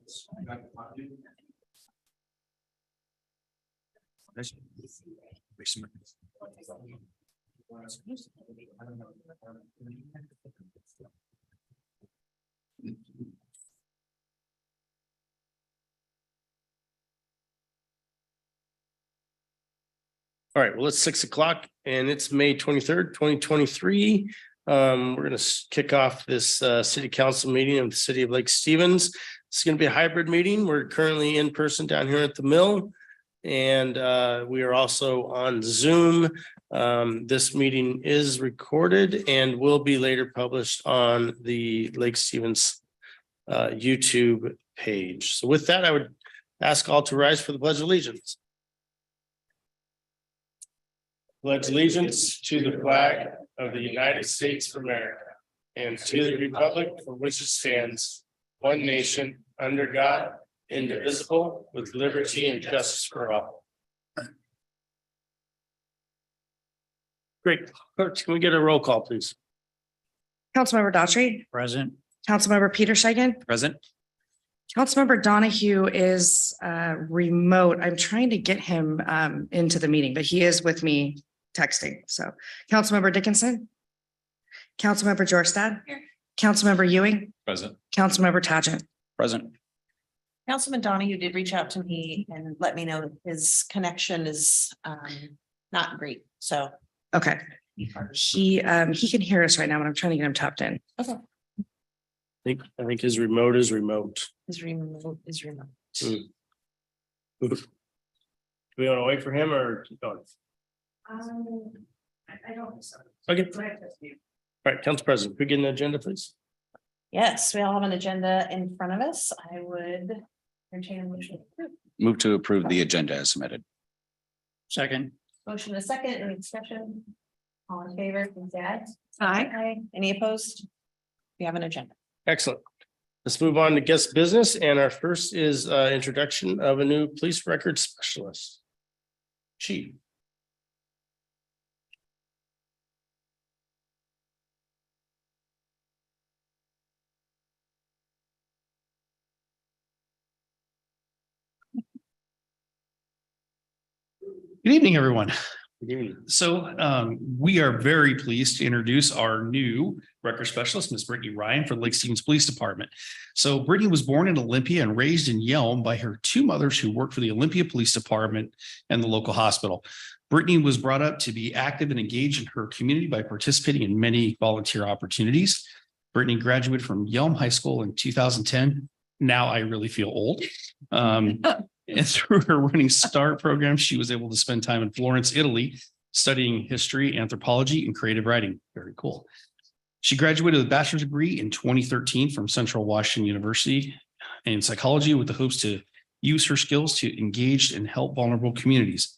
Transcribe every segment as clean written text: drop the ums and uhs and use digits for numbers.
All right, well, it's 6 o'clock and it's May 23rd, 2023. We're going to kick off this city council meeting of the city of Lake Stevens. It's going to be a hybrid meeting. We're currently in person down here at the mill. And we are also on Zoom. This meeting is recorded and will be later published on the Lake Stevens YouTube page. So with that, I would ask all to rise for the Pledge of Allegiance. Pledge allegiance to the flag of the United States of America and to the republic for which it stands, one nation, under God, indivisible, with liberty and justice for all. Great. Clerk, can we get a roll call, please? Councilmember Daughtry. Present. Councilmember Peter Shagan. Present. Councilmember Donahue is remote. I'm trying to get him into the meeting, but he is with me texting. So Councilmember Dickinson. Councilmember Jorstad. Councilmember Ewing. Present. Councilmember Tagent. Present. Councilman Donahue did reach out to me and let me know that his connection is not great, so. Okay. He can hear us right now, but I'm trying to get him tapped in. Okay. I think his remote is remote. His remote is remote. Do we want to wait for him or keep going? I don't think so. Okay. All right, Council President, begin the agenda, please. Yes, we all have an agenda in front of us. I would entertain a motion. Move to approve the agenda as submitted. Second. Motion a second, any discussion? All in favor, please add. Aye. Aye. Any opposed? We have an agenda. Excellent. Let's move on to guest business. And our first is introduction of a new police record specialist. Chief. Good evening, everyone. Good evening. So we are very pleased to introduce our new record specialist, Ms. Brittany Ryan for the Lake Stevens Police Department. So Brittany was born in Olympia and raised in Yelm by her two mothers who worked for the Olympia Police Department and the local hospital. Brittany was brought up to be active and engaged in her community by participating in many volunteer opportunities. Brittany graduated from Yelm High School in 2010. Now I really feel old. And through her Running Start program, she was able to spend time in Florence, Italy, studying history, anthropology, and creative writing. Very cool. She graduated with a bachelor's degree in 2013 from Central Washington University in psychology with the hopes to use her skills to engage and help vulnerable communities.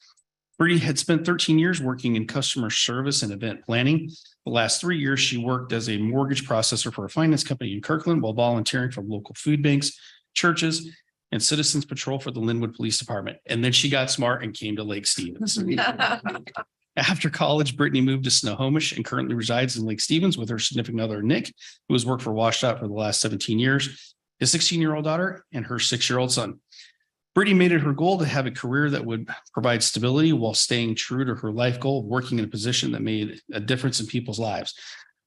Brittany had spent 13 years working in customer service and event planning. The last 3 years, she worked as a mortgage processor for a finance company in Kirkland while volunteering for local food banks, churches, and Citizens Patrol for the Linwood Police Department. And then she got smart and came to Lake Stevens. After college, Brittany moved to Snohomish and currently resides in Lake Stevens with her significant other, Nick, who has worked for WashDOT for the last 17 years, his 16-year-old daughter, and her 6-year-old son. Brittany made it her goal to have a career that would provide stability while staying true to her life goal of working in a position that made a difference in people's lives.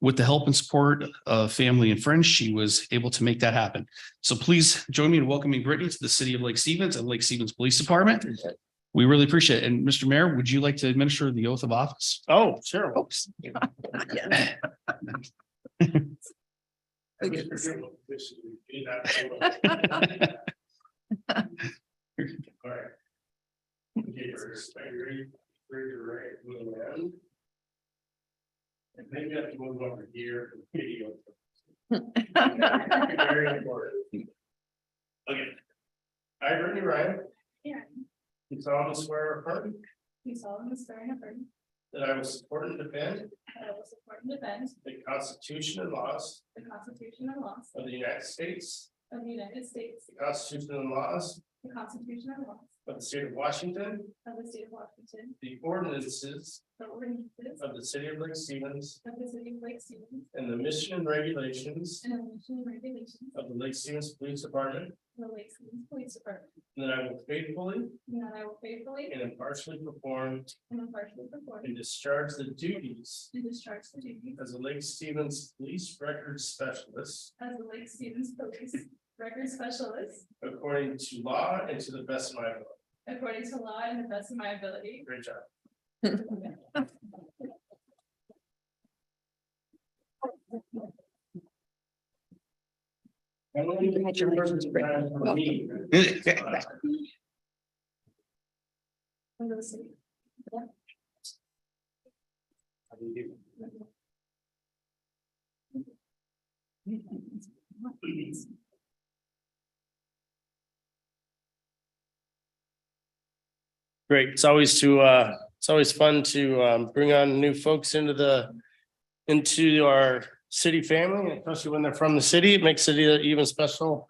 With the help and support of family and friends, she was able to make that happen. So please join me in welcoming Brittany to the city of Lake Stevens and Lake Stevens Police Department. We really appreciate it. And Mr. Mayor, would you like to administer the oath of office? Oh, sure. Oops. All right. Okay, first, are you ready for your right little hand? And then you have to move over here for the video. Very important. Okay. I, Brittany Ryan. Yeah. You solemnly swear or affirm You solemnly swear and affirm that I will support and defend that I will support and defend the Constitution and laws the Constitution and laws of the United States, of the United States, the Constitution and laws the Constitution and laws of the state of Washington, of the state of Washington, the ordinances the ordinances of the city of Lake Stevens, of the city of Lake Stevens, and the mission and regulations and the mission and regulations of the Lake Stevens Police Department, of the Lake Stevens Police Department, and that I will faithfully and that I will faithfully and impartially perform and impartially perform and discharge the duties and discharge the duties as a Lake Stevens Police Records Specialist as the Lake Stevens Police Record Specialist according to law and to the best of my ability. according to law and the best of my ability. Great job. Congratulations, Brittany. Under the city. Great. It's always fun to bring on new folks into our city family, especially when they're from the city. It makes it even special,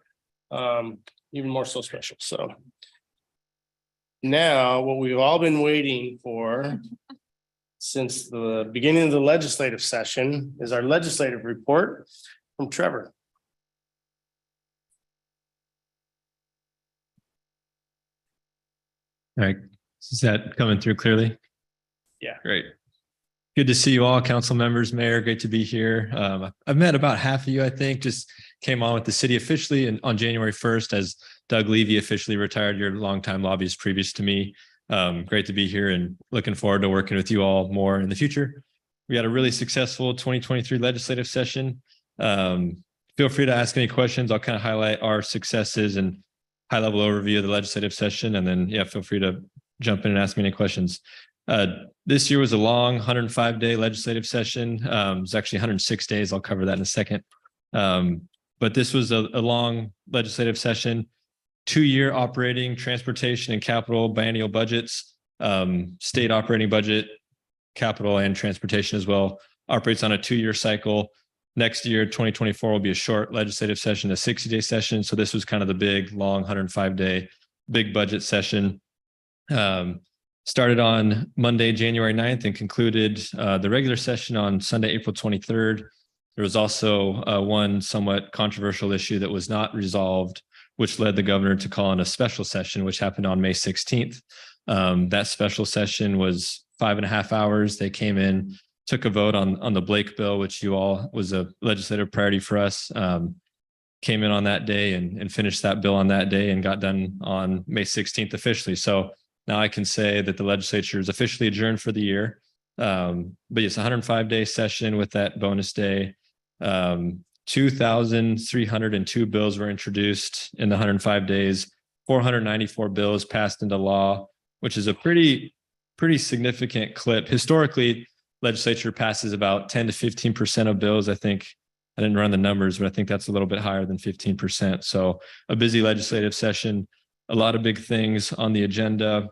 even more so special. So now what we've all been waiting for since the beginning of the legislative session is our legislative report from Trevor. All right, is that coming through clearly? Yeah. Great. Good to see you all, council members, mayor, great to be here. I've met about half of you, I think, just came on with the city officially and on January 1st as Doug Levy officially retired, your longtime lobbyist previous to me. Great to be here and looking forward to working with you all more in the future. We had a really successful 2023 legislative session. Feel free to ask any questions. I'll kind of highlight our successes and high level overview of the legislative session. And then, yeah, feel free to jump in and ask me any questions. This year was a long 105-day legislative session. It was actually 106 days. I'll cover that in a second. But this was a long legislative session, 2-year operating, transportation, and capital biennial budgets, state operating budget, capital and transportation as well, operates on a 2-year cycle. Next year, 2024 will be a short legislative session, a 60-day session. So this was kind of the big, long 105-day big budget session. Started on Monday, January 9th and concluded the regular session on Sunday, April 23rd. There was also one somewhat controversial issue that was not resolved, which led the governor to call on a special session, which happened on May 16th. That special session was 5.5 hours. They came in, took a vote on the Blake bill, which you all was a legislative priority for us. Came in on that day and finished that bill on that day and got done on May 16th officially. So now I can say that the legislature is officially adjourned for the year. But it's a 105-day session with that bonus day. 2,302 bills were introduced in the 105 days. 494 bills passed into law, which is a pretty significant clip. Historically, legislature passes about 10 to 15% of bills. I think I didn't run the numbers, but I think that's a little bit higher than 15%. So a busy legislative session. A lot of big things on the agenda.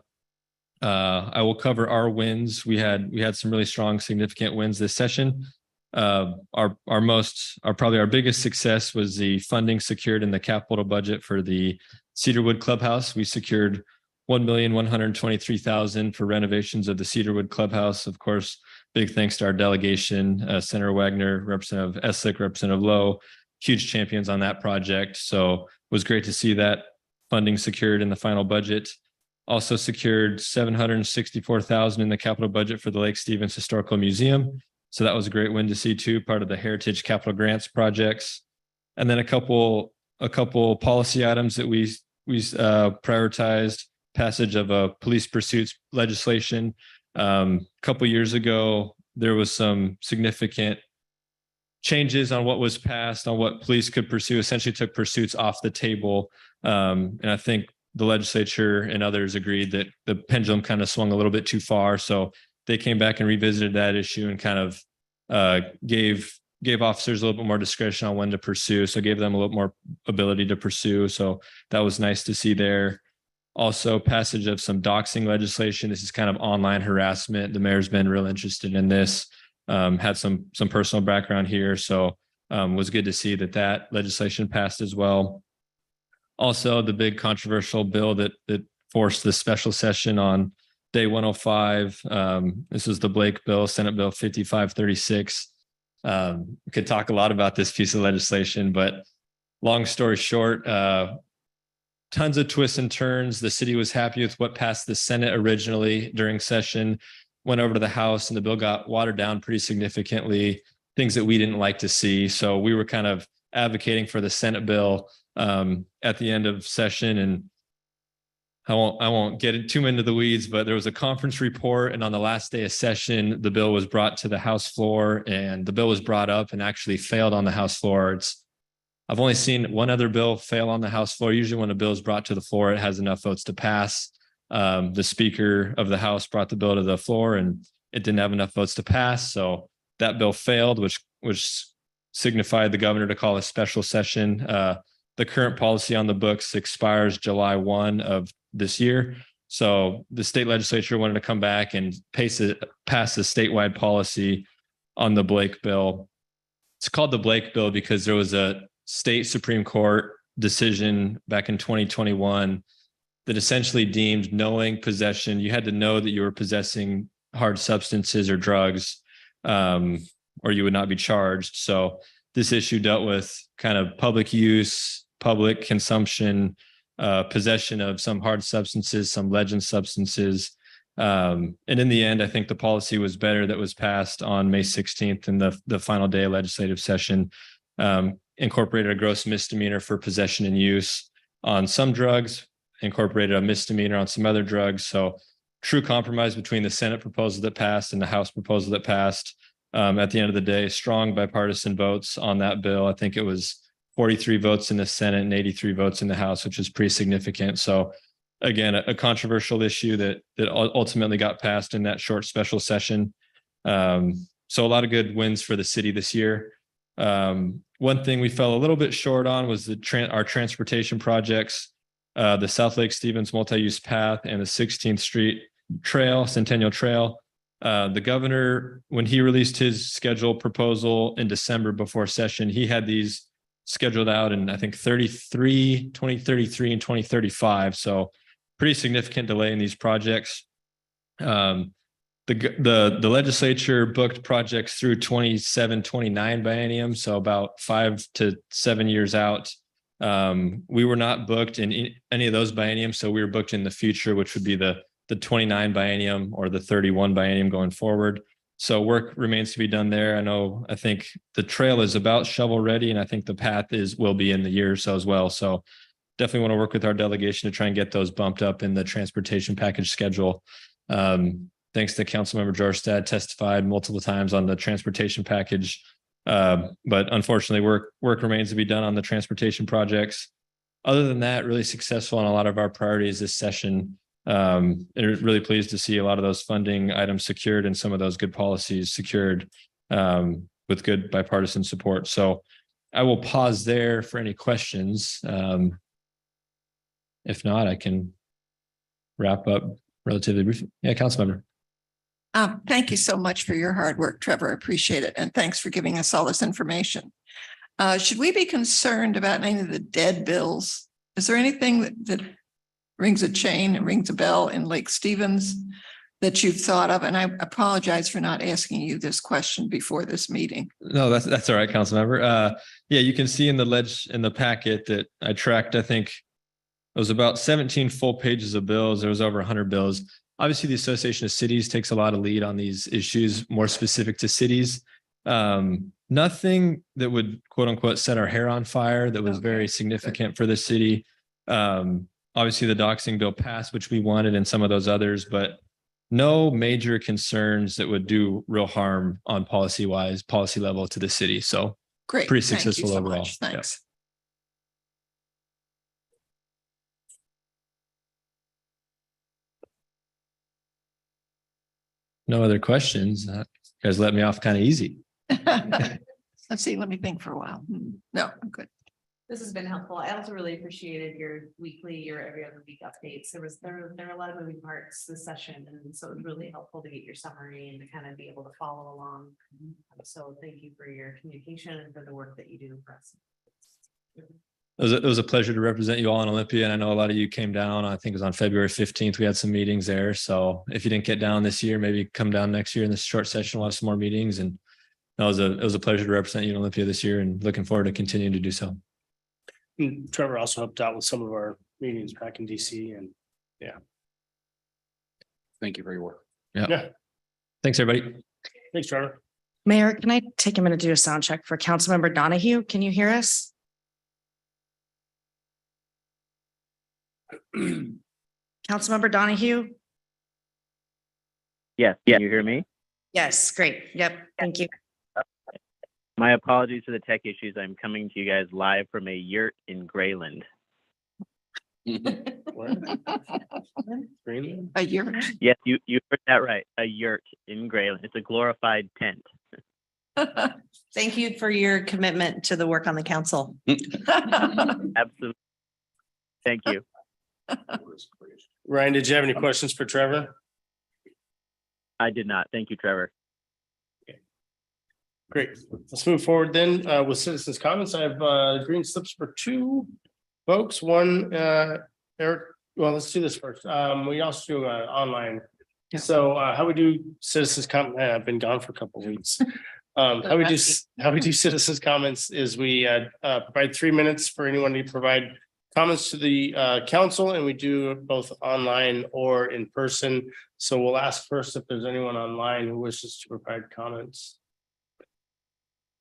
I will cover our wins. We had some really strong, significant wins this session. Probably our biggest success was the funding secured in the capital budget for the Cedarwood Clubhouse. We secured $1,123,000 for renovations of the Cedarwood Clubhouse. Of course, big thanks to our delegation, Senator Wagner, Representative Eslick, Representative Lowe, huge champions on that project. So it was great to see that funding secured in the final budget. Also secured $764,000 in the capital budget for the Lake Stevens Historical Museum. So that was a great win to see too, part of the Heritage Capital Grants projects. And then a couple policy items that we prioritized: passage of a police pursuits legislation. A couple years ago, there was some significant changes on what was passed, on what police could pursue, essentially took pursuits off the table. And I think the legislature and others agreed that the pendulum kind of swung a little bit too far. So they came back and revisited that issue and kind of gave officers a little bit more discretion on when to pursue. So gave them a little more ability to pursue. So that was nice to see there. Also, passage of some doxing legislation. This is kind of online harassment. The mayor's been real interested in this. Had some personal background here. So was good to see that legislation passed as well. Also, the big controversial bill that forced the special session on day 105. This is the Blake bill, Senate Bill 5536. We could talk a lot about this piece of legislation, but long story short, tons of twists and turns. The city was happy with what passed the Senate originally during session, went over to the House, and the bill got watered down pretty significantly, things that we didn't like to see. So we were kind of advocating for the Senate bill at the end of session. And I won't get too into the weeds, but there was a conference report, and on the last day of session, the bill was brought to the House floor, and the bill was brought up and actually failed on the House floor. I've only seen one other bill fail on the House floor. Usually when a bill is brought to the floor, it has enough votes to pass. The Speaker of the House brought the bill to the floor and it didn't have enough votes to pass. So that bill failed, which signified the governor to call a special session. The current policy on the books expires July 1 of this year. So the state legislature wanted to come back and pass a statewide policy on the Blake bill. It's called the Blake bill because there was a state Supreme Court decision back in 2021 that essentially deemed knowing possession, you had to know that you were possessing hard substances or drugs, or you would not be charged. So this issue dealt with kind of public use, public consumption, possession of some hard substances, some legend substances. And in the end, I think the policy was better that was passed on May 16th in the final day of legislative session, incorporated a gross misdemeanor for possession and use on some drugs, incorporated a misdemeanor on some other drugs. So true compromise between the Senate proposal that passed and the House proposal that passed. At the end of the day, strong bipartisan votes on that bill. I think it was 43 votes in the Senate and 83 votes in the House, which is pretty significant. So again, a controversial issue that ultimately got passed in that short special session. So a lot of good wins for the city this year. One thing we fell a little bit short on was our transportation projects, the South Lake Stevens multi-use path and the 16th Street Trail, Centennial Trail. The governor, when he released his schedule proposal in December before session, he had these scheduled out in, I think, 2033 and 2035. So pretty significant delay in these projects. The legislature booked projects through 27-29 biennium, so about 5 to 7 years out. We were not booked in any of those bienniums, so we were booked in the future, which would be the 29 biennium or the 31 biennium going forward. So work remains to be done there. I think the trail is about shovel ready, and I think the path will be in the year or so as well. So definitely want to work with our delegation to try and get those bumped up in the transportation package schedule. Thanks to Councilmember Jorstad, testified multiple times on the transportation package. But unfortunately, work remains to be done on the transportation projects. Other than that, really successful on a lot of our priorities this session. And really pleased to see a lot of those funding items secured and some of those good policies secured with good bipartisan support. So I will pause there for any questions. If not, I can wrap up relatively briefly. Yeah, Councilmember. Thank you so much for your hard work, Trevor. I appreciate it. And thanks for giving us all this information. Should we be concerned about any of the dead bills? Is there anything that rings a bell in Lake Stevens that you've thought of? And I apologize for not asking you this question before this meeting. No, that's all right, Councilmember. Yeah, you can see in the packet that I tracked, I think it was about 17 full pages of bills. There was over 100 bills. Obviously, the Association of Cities takes a lot of lead on these issues more specific to cities. Nothing that would, quote unquote, set our hair on fire that was very significant for the city. Obviously, the doxing bill passed, which we wanted, and some of those others, but no major concerns that would do real harm on policy level to the city. So Great. Pretty Thank you successful so overall. much. Thanks. No other questions. You guys let me off kind of easy. Let's see. Let me think for a while. No, I'm good. This has been helpful. I also really appreciated your weekly, your every other week updates. There are a lot of moving parts this session, and so it was really helpful to get your summary and to kind of be able to follow along. So thank you for your communication and for the work that you do for us. It was a pleasure to represent you all in Olympia. And I know a lot of you came down. I think it was on February 15th. We had some meetings there. So if you didn't get down this year, maybe come down next year in this short session. We'll have some more meetings. And it was a pleasure to represent you in Olympia this year, and looking forward to continuing to do so. And Trevor also helped out with some of our meetings back in DC and Thank you for your work. yeah, Thanks, everybody. thanks, Trevor. Mayor, can I take a minute to do a sound check for Councilmember Donahue? Can you hear us? Councilmember Donahue? Yes, can you hear me? Yes, great. Yep, thank you. My apologies for the tech issues. I'm coming to you guys live from a yurt in Grayland. Where? Greenland? A year. Yes, you heard that right. A yurt in Grayland. It's a glorified tent. Thank you for your commitment to the work on the council. Absolutely. Thank you. Ryan, did you have any questions for Trevor? I did not. Thank you, Trevor. Great. Let's move forward then with citizens' comments. I have green slips for two folks. One, Eric, well, let's do this first. We also do online. Yeah. So how we do citizens comment, I've been gone for a couple of weeks. How we do citizens comments is we provide 3 minutes for anyone to provide comments to the council, and we do both online or in person. So we'll ask first if there's anyone online who wishes to provide comments.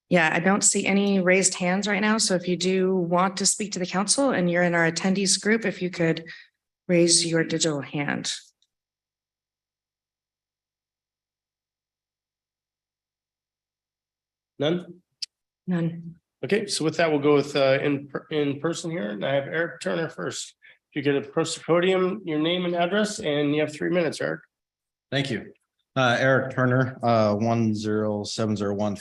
Yeah, I don't see any raised hands right now. So if you do want to speak to the council and you're in our attendees group, if you could raise your digital hand. None? None. Okay, so with that, we'll go with in person here, and I have Eric Turner first. If you could approach the podium, your name and address, and you have 3 minutes, Eric. Thank you. Eric Turner, 10701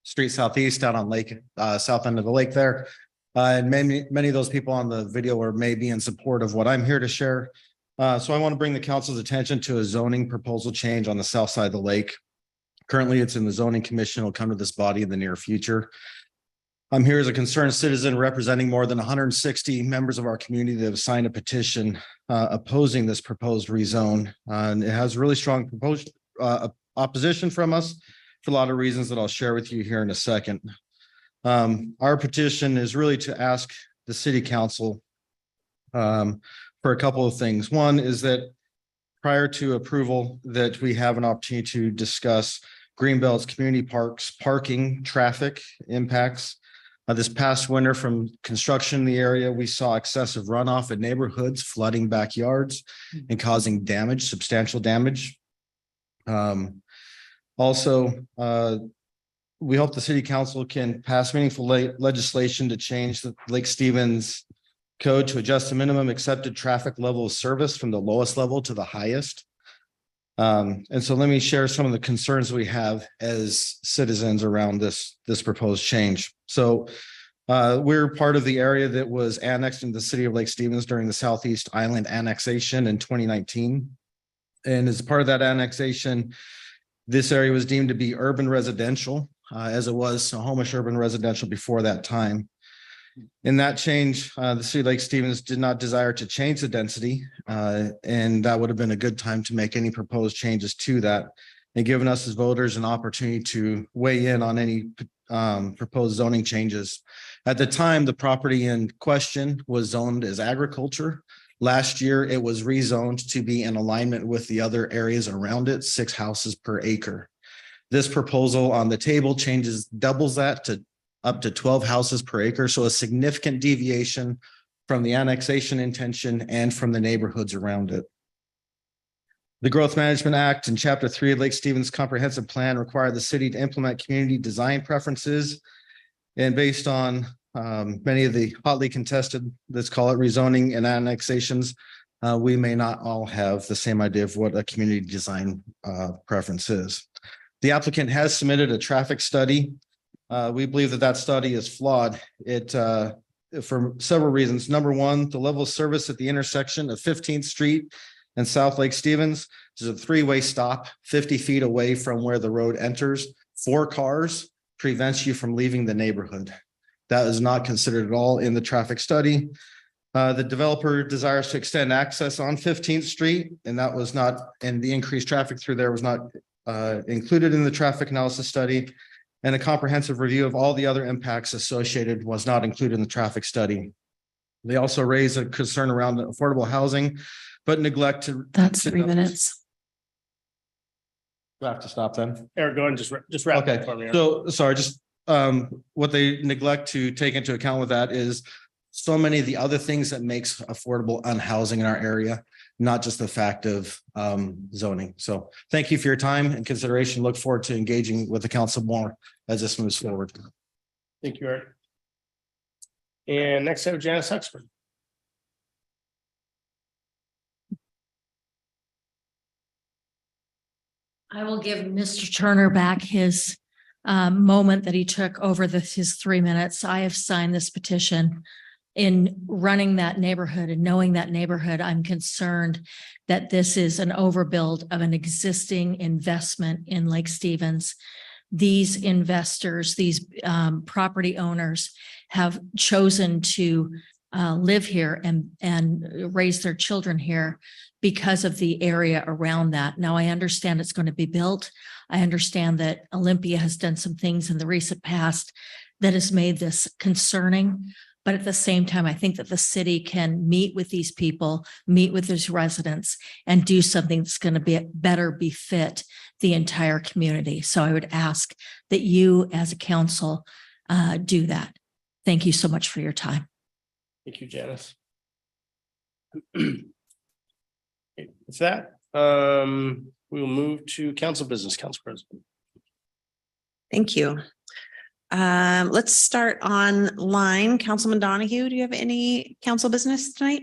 Street Southeast out on Lake, south end of the lake there. And many of those people on the video are maybe in support of what I'm here to share. So I want to bring the council's attention to a zoning proposal change on the south side of the lake. Currently, it's in the zoning commission. It'll come to this body in the near future. I'm here as a concerned citizen representing more than 160 members of our community that have signed a petition opposing this proposed rezone. And it has really strong proposed opposition from us for a lot of reasons that I'll share with you here in a second. Our petition is really to ask the city council for a couple of things. One is that prior to approval, that we have an opportunity to discuss Greenbelt's community parks, parking, traffic impacts. This past winter from construction in the area, we saw excessive runoff in neighborhoods, flooding backyards and causing damage, substantial damage. Also, we hope the city council can pass meaningful legislation to change the Lake Stevens code to adjust the minimum accepted traffic level of service from the lowest level to the highest. And so let me share some of the concerns we have as citizens around this proposed change. So we're part of the area that was annexed into the city of Lake Stevens during the Southeast Island annexation in 2019. And as part of that annexation, this area was deemed to be urban residential, as it was Snohomish urban residential before that time. In that change, the city of Lake Stevens did not desire to change the density, and that would have been a good time to make any proposed changes to that and given us as voters an opportunity to weigh in on any proposed zoning changes. At the time, the property in question was zoned as agriculture. Last year, it was rezoned to be in alignment with the other areas around it, 6 houses per acre. This proposal on the table doubles that to up to 12 houses per acre. So a significant deviation from the annexation intention and from the neighborhoods around it. The Growth Management Act and Chapter 3 of Lake Stevens Comprehensive Plan require the city to implement community design preferences. And based on many of the hotly contested, let's call it rezoning and annexations, we may not all have the same idea of what a community design preference is. The applicant has submitted a traffic study. We believe that study is flawed. It for several reasons. Number one, the level of service at the intersection of 15th Street and South Lake Stevens is a 3-way stop 50 feet away from where the road enters. 4 cars prevents you from leaving the neighborhood. That is not considered at all in the traffic study. The developer desires to extend access on 15th Street, and that was not, and the increased traffic through there was not included in the traffic analysis study. And a comprehensive review of all the other impacts associated was not included in the traffic study. They also raise a concern around affordable housing, but neglect to. That's 3 minutes. Do I have to stop then? Eric, go ahead and just wrap it Okay, up for me. Eric. so sorry, just what they neglect to take into account with that is so many of the other things that makes affordable unhousing in our area, not just the fact of zoning. So thank you for your time and consideration. Look forward to engaging with the council more as this moves forward. Thank you, Eric. And next I have Janice Huxford. I will give Mr. Turner back his moment that he took over his 3 minutes. I have signed this petition. In running that neighborhood and knowing that neighborhood, I'm concerned that this is an overbuild of an existing investment in Lake Stevens. These investors, these property owners have chosen to live here and raise their children here because of the area around that. Now, I understand it's going to be built. I understand that Olympia has done some things in the recent past that has made this concerning. But at the same time, I think that the city can meet with these people, meet with these residents, and do something that's going to better befit the entire community. So I would ask that you as a council do that. Thank you so much for your time. Thank you, Janice. With that, we will move to council business, Council President. Thank you. Let's start online. Councilman Donahue, do you have any council business tonight?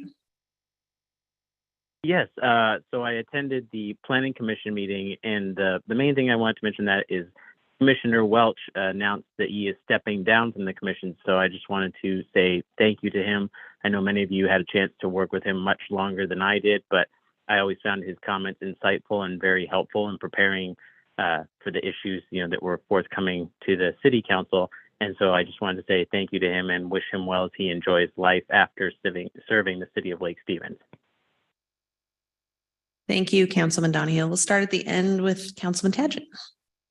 Yes, so I attended the Planning Commission meeting, and the main thing I wanted to mention that is Commissioner Welch announced that he is stepping down from the commission. So I just wanted to say thank you to him. I know many of you had a chance to work with him much longer than I did, but I always found his comments insightful and very helpful in preparing for the issues, that were forthcoming to the city council. And so I just wanted to say thank you to him and wish him well as he enjoys life after serving the city of Lake Stevens. Thank you, Councilman Donahue. We'll start at the end with Councilman Tadgett.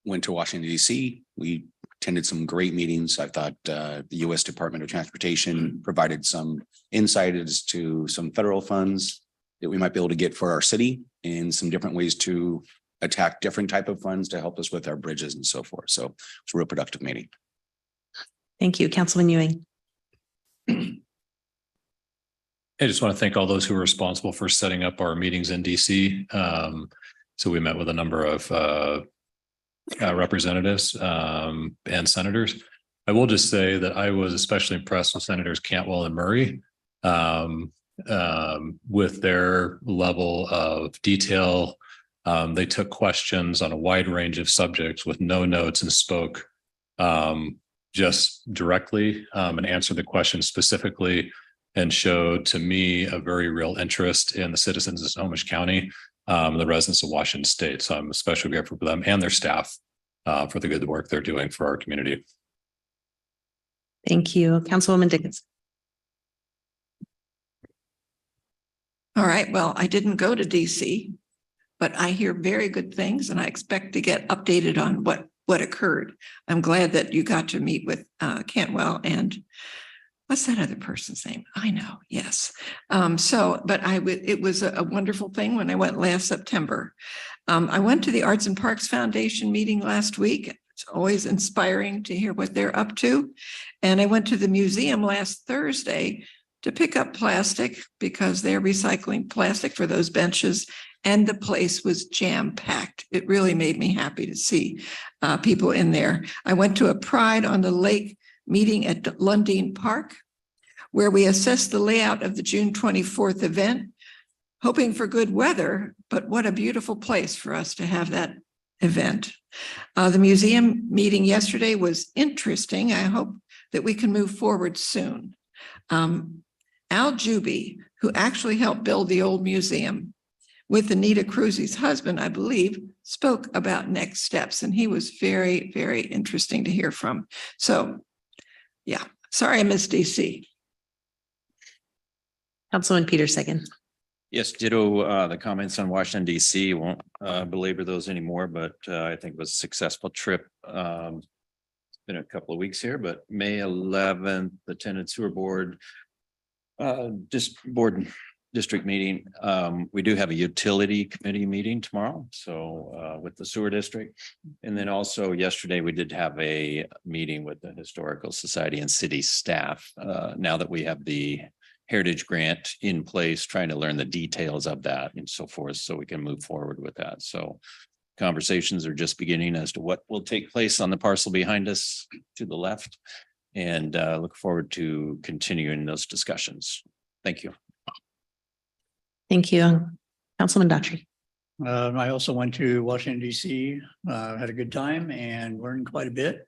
Went to Washington DC. We attended some great meetings. I thought the U.S. Department of Transportation provided some insight as to some federal funds that we might be able to get for our city and some different ways to attack different type of funds to help us with our bridges and so forth. So it's a real productive meeting. Thank you, Councilman Ewing. I just want to thank all those who were responsible for setting up our meetings in DC. So we met with a number of representatives and senators. I will just say that I was especially impressed with Senators Cantwell and Murray with their level of detail. They took questions on a wide range of subjects with no notes and spoke just directly and answered the question specifically, and showed to me a very real interest in the citizens of Snohomish County, the residents of Washington State. So I'm especially grateful for them and their staff for the good work they're doing for our community. Thank you, Councilwoman Dickinson. All right, well, I didn't go to DC, but I hear very good things and I expect to get updated on what occurred. I'm glad that you got to meet with Cantwell and what's that other person's name? I know, yes. It was a wonderful thing when I went last September. I went to the Arts and Parks Foundation meeting last week. It's always inspiring to hear what they're up to. And I went to the museum last Thursday to pick up plastic because they're recycling plastic for those benches. And the place was jam-packed. It really made me happy to see people in there. I went to a Pride on the Lake meeting at Lundin Park, where we assessed the layout of the June 24th event, hoping for good weather, but what a beautiful place for us to have that event. The museum meeting yesterday was interesting. I hope that we can move forward soon. Al Juby, who actually helped build the old museum with Anita Cruzy's husband, I believe, spoke about next steps, and he was very, very interesting to hear from. So, yeah, sorry I missed DC. Councilman Peter Sagan. Yes, ditto the comments on Washington, DC. Won't belabor those anymore, but I think it was a successful trip. It's been a couple of weeks here, but May 11th, the Tenant Sewer Board Just board district meeting. We do have a utility committee meeting tomorrow, so with the sewer district. And then also yesterday, we did have a meeting with the Historical Society and city staff. Now that we have the Heritage Grant in place, trying to learn the details of that and so forth, so we can move forward with that. So conversations are just beginning as to what will take place on the parcel behind us to the left. And look forward to continuing those discussions. Thank you. Thank you. Councilman Daughtry. I also went to Washington DC, had a good time and learned quite a bit.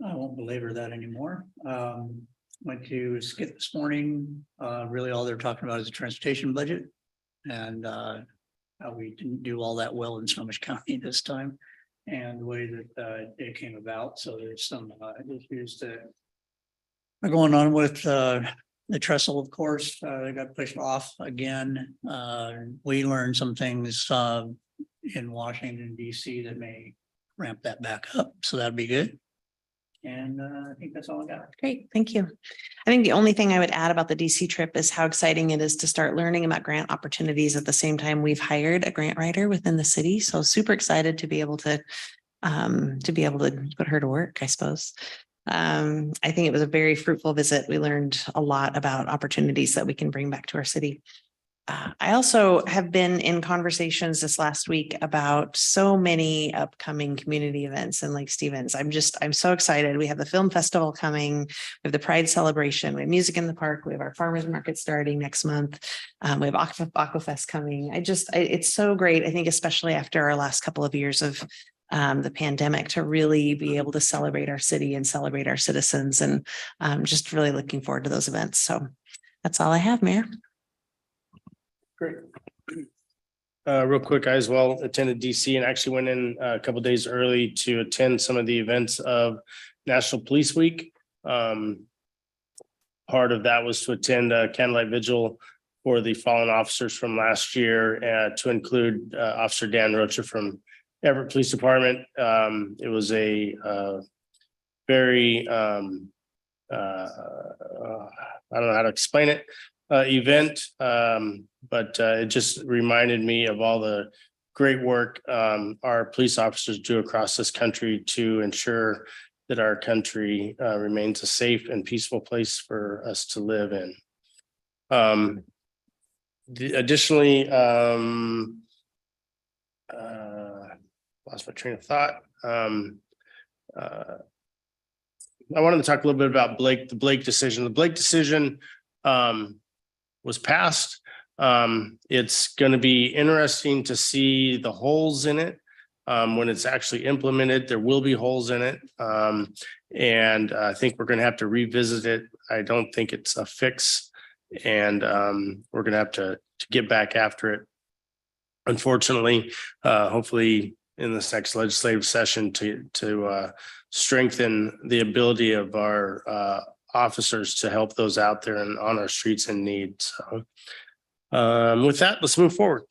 I won't belabor that anymore. Went to Skip this morning. Really all they're talking about is the transportation budget. And how we didn't do all that well in Snohomish County this time. And the way that it came about. So there's some issues that are going on with the trestle, of course. They got pushed off again. We learned some things in Washington DC that may ramp that back up. So that'd be good. And I think that's all I got. Great, thank you. I think the only thing I would add about the DC trip is how exciting it is to start learning about grant opportunities at the same time we've hired a grant writer within the city. So super excited to be able to put her to work, I suppose. I think it was a very fruitful visit. We learned a lot about opportunities that we can bring back to our city. I also have been in conversations this last week about so many upcoming community events in Lake Stevens. I'm so excited. We have the film festival coming, we have the Pride celebration, we have music in the park, we have our farmers market starting next month. We have Aquafest coming. It's so great. I think especially after our last couple of years of the pandemic, to really be able to celebrate our city and celebrate our citizens, and just really looking forward to those events. So that's all I have, Mayor. Great. Real quick, I as well attended DC and actually went in a couple of days early to attend some of the events of National Police Week. Part of that was to attend a candlelight vigil for the fallen officers from last year, to include Officer Dan Rocha from Everett Police Department. It was a very, I don't know how to explain it, event, but it just reminded me of all the great work our police officers do across this country to ensure that our country remains a safe and peaceful place for us to live in. Additionally, lost my train of thought. I wanted to talk a little bit about the Blake decision. The Blake decision was passed. It's going to be interesting to see the holes in it. When it's actually implemented, there will be holes in it. And I think we're going to have to revisit it. I don't think it's a fix, and we're going to have to get back after it. Unfortunately, hopefully in this next legislative session to strengthen the ability of our officers to help those out there and on our streets in need. So with that, let's move forward.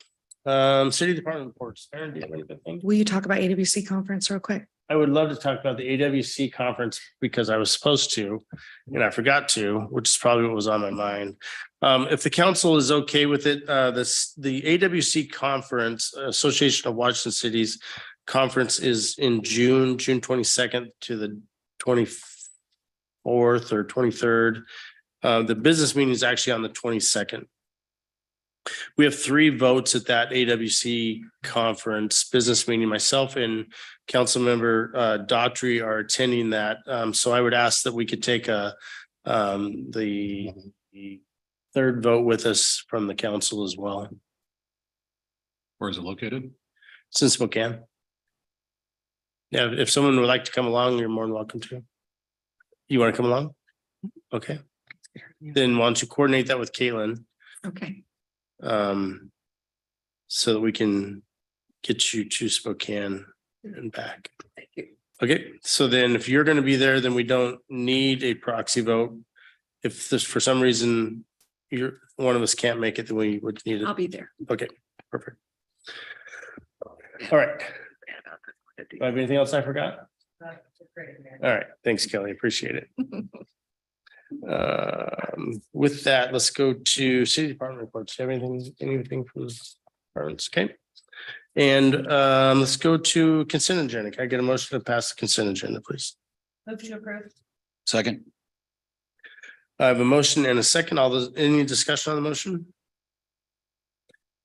City Department reports. Aaron, do you have anything? Will you talk about AWC conference real quick? I would love to talk about the AWC conference because I was supposed to, and I forgot to, which is probably what was on my mind. If the council is okay with it, the AWC conference, Association of Washington Cities conference, is in June 22nd to the 24th or 23rd. The business meeting is actually on the 22nd. We have 3 votes at that AWC conference business meeting. Myself and Councilmember Daughtry are attending that. So I would ask that we could take the 3rd vote with us from the council as well. Where is it located? It's in Spokane. Yeah, if someone would like to come along, you're more than welcome to. You want to come along? Okay. Then why don't you coordinate that with Caitlin? Okay. So that we can get you to Spokane and back. Thank you. Okay, so then if you're going to be there, then we don't need a proxy vote. If this, for some reason, one of us can't make it, then we would need it. I'll be there. Okay, perfect. All right. Do I have anything else I forgot? All right, thanks, Kelly. Appreciate it. With that, let's go to city department reports. Do you have anything from the departments? Okay. And let's go to consent agenda. Can I get a motion to pass the consent agenda, please? Move to approve. Second. I have a motion and a second. Any discussion on the motion?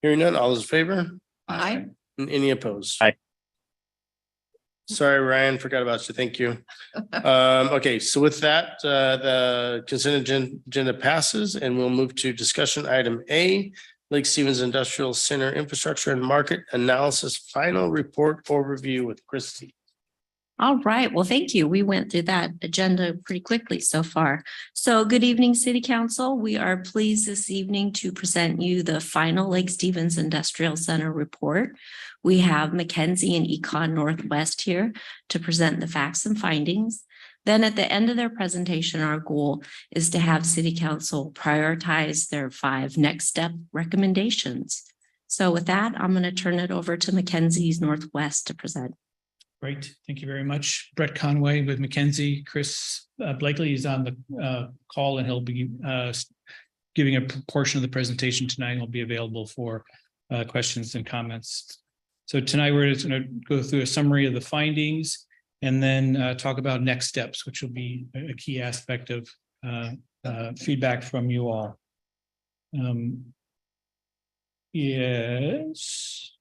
Hearing none, all those in favor? Aye. And any opposed? Aye. Sorry, Ryan, forgot about you. Thank you. Okay, so with that, the consent agenda passes and we'll move to discussion item A, Lake Stevens Industrial Center Infrastructure and Market Analysis Final Report Overview with Christy. All right. Well, thank you. We went through that agenda pretty quickly so far. So good evening, City Council. We are pleased this evening to present you the final Lake Stevens Industrial Center report. We have Mackenzie and Econ Northwest here to present the facts and findings. Then at the end of their presentation, our goal is to have City Council prioritize their 5 next step recommendations. So with that, I'm going to turn it over to Mackenzie's Northwest to present. Great. Thank you very much. Brett Conway with Mackenzie. Chris Blakely is on the call and he'll be giving a portion of the presentation tonight. He'll be available for questions and comments. So tonight we're just going to go through a summary of the findings and then talk about next steps, which will be a key aspect of feedback from you all. Yes.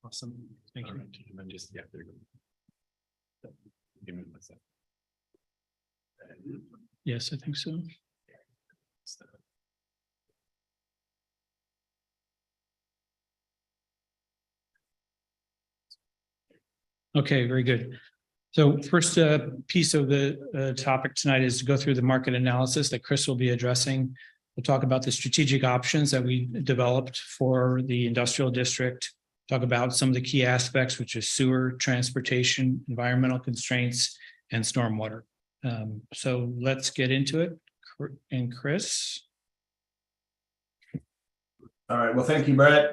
Awesome. Thank you. Yes, I think so. Okay, very good. So first piece of the topic tonight is to go through the market analysis that Chris will be addressing. We'll talk about the strategic options that we developed for the industrial district, talk about some of the key aspects, which is sewer, transportation, environmental constraints, and stormwater. So let's get into it. And Chris. All right, well, thank you, Brett.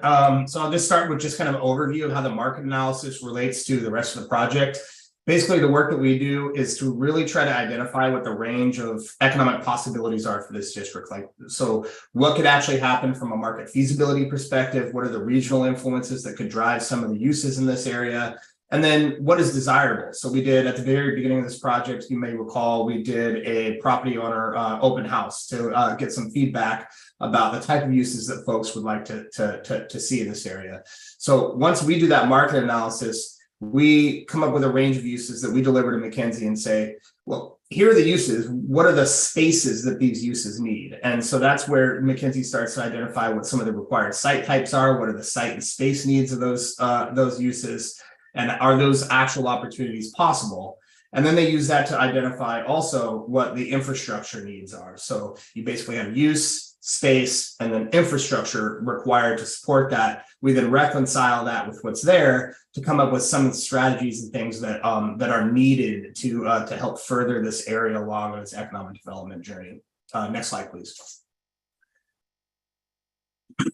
So I'll just start with just kind of an overview of how the market analysis relates to the rest of the project. Basically, the work that we do is to really try to identify what the range of economic possibilities are for this district. Like, so what could actually happen from a market feasibility perspective? What are the regional influences that could drive some of the uses in this area? And then what is desirable? So we did at the very beginning of this project, you may recall, we did a property owner open house to get some feedback about the type of uses that folks would like to see in this area. So once we do that market analysis, we come up with a range of uses that we deliver to Mackenzie and say, well, here are the uses. What are the spaces that these uses need? And so that's where Mackenzie starts to identify what some of the required site types are. What are the site and space needs of those uses? And are those actual opportunities possible? And then they use that to identify also what the infrastructure needs are. So you basically have use, space, and then infrastructure required to support that. We then reconcile that with what's there to come up with some of the strategies and things that are needed to help further this area along on its economic development journey. Next slide, please.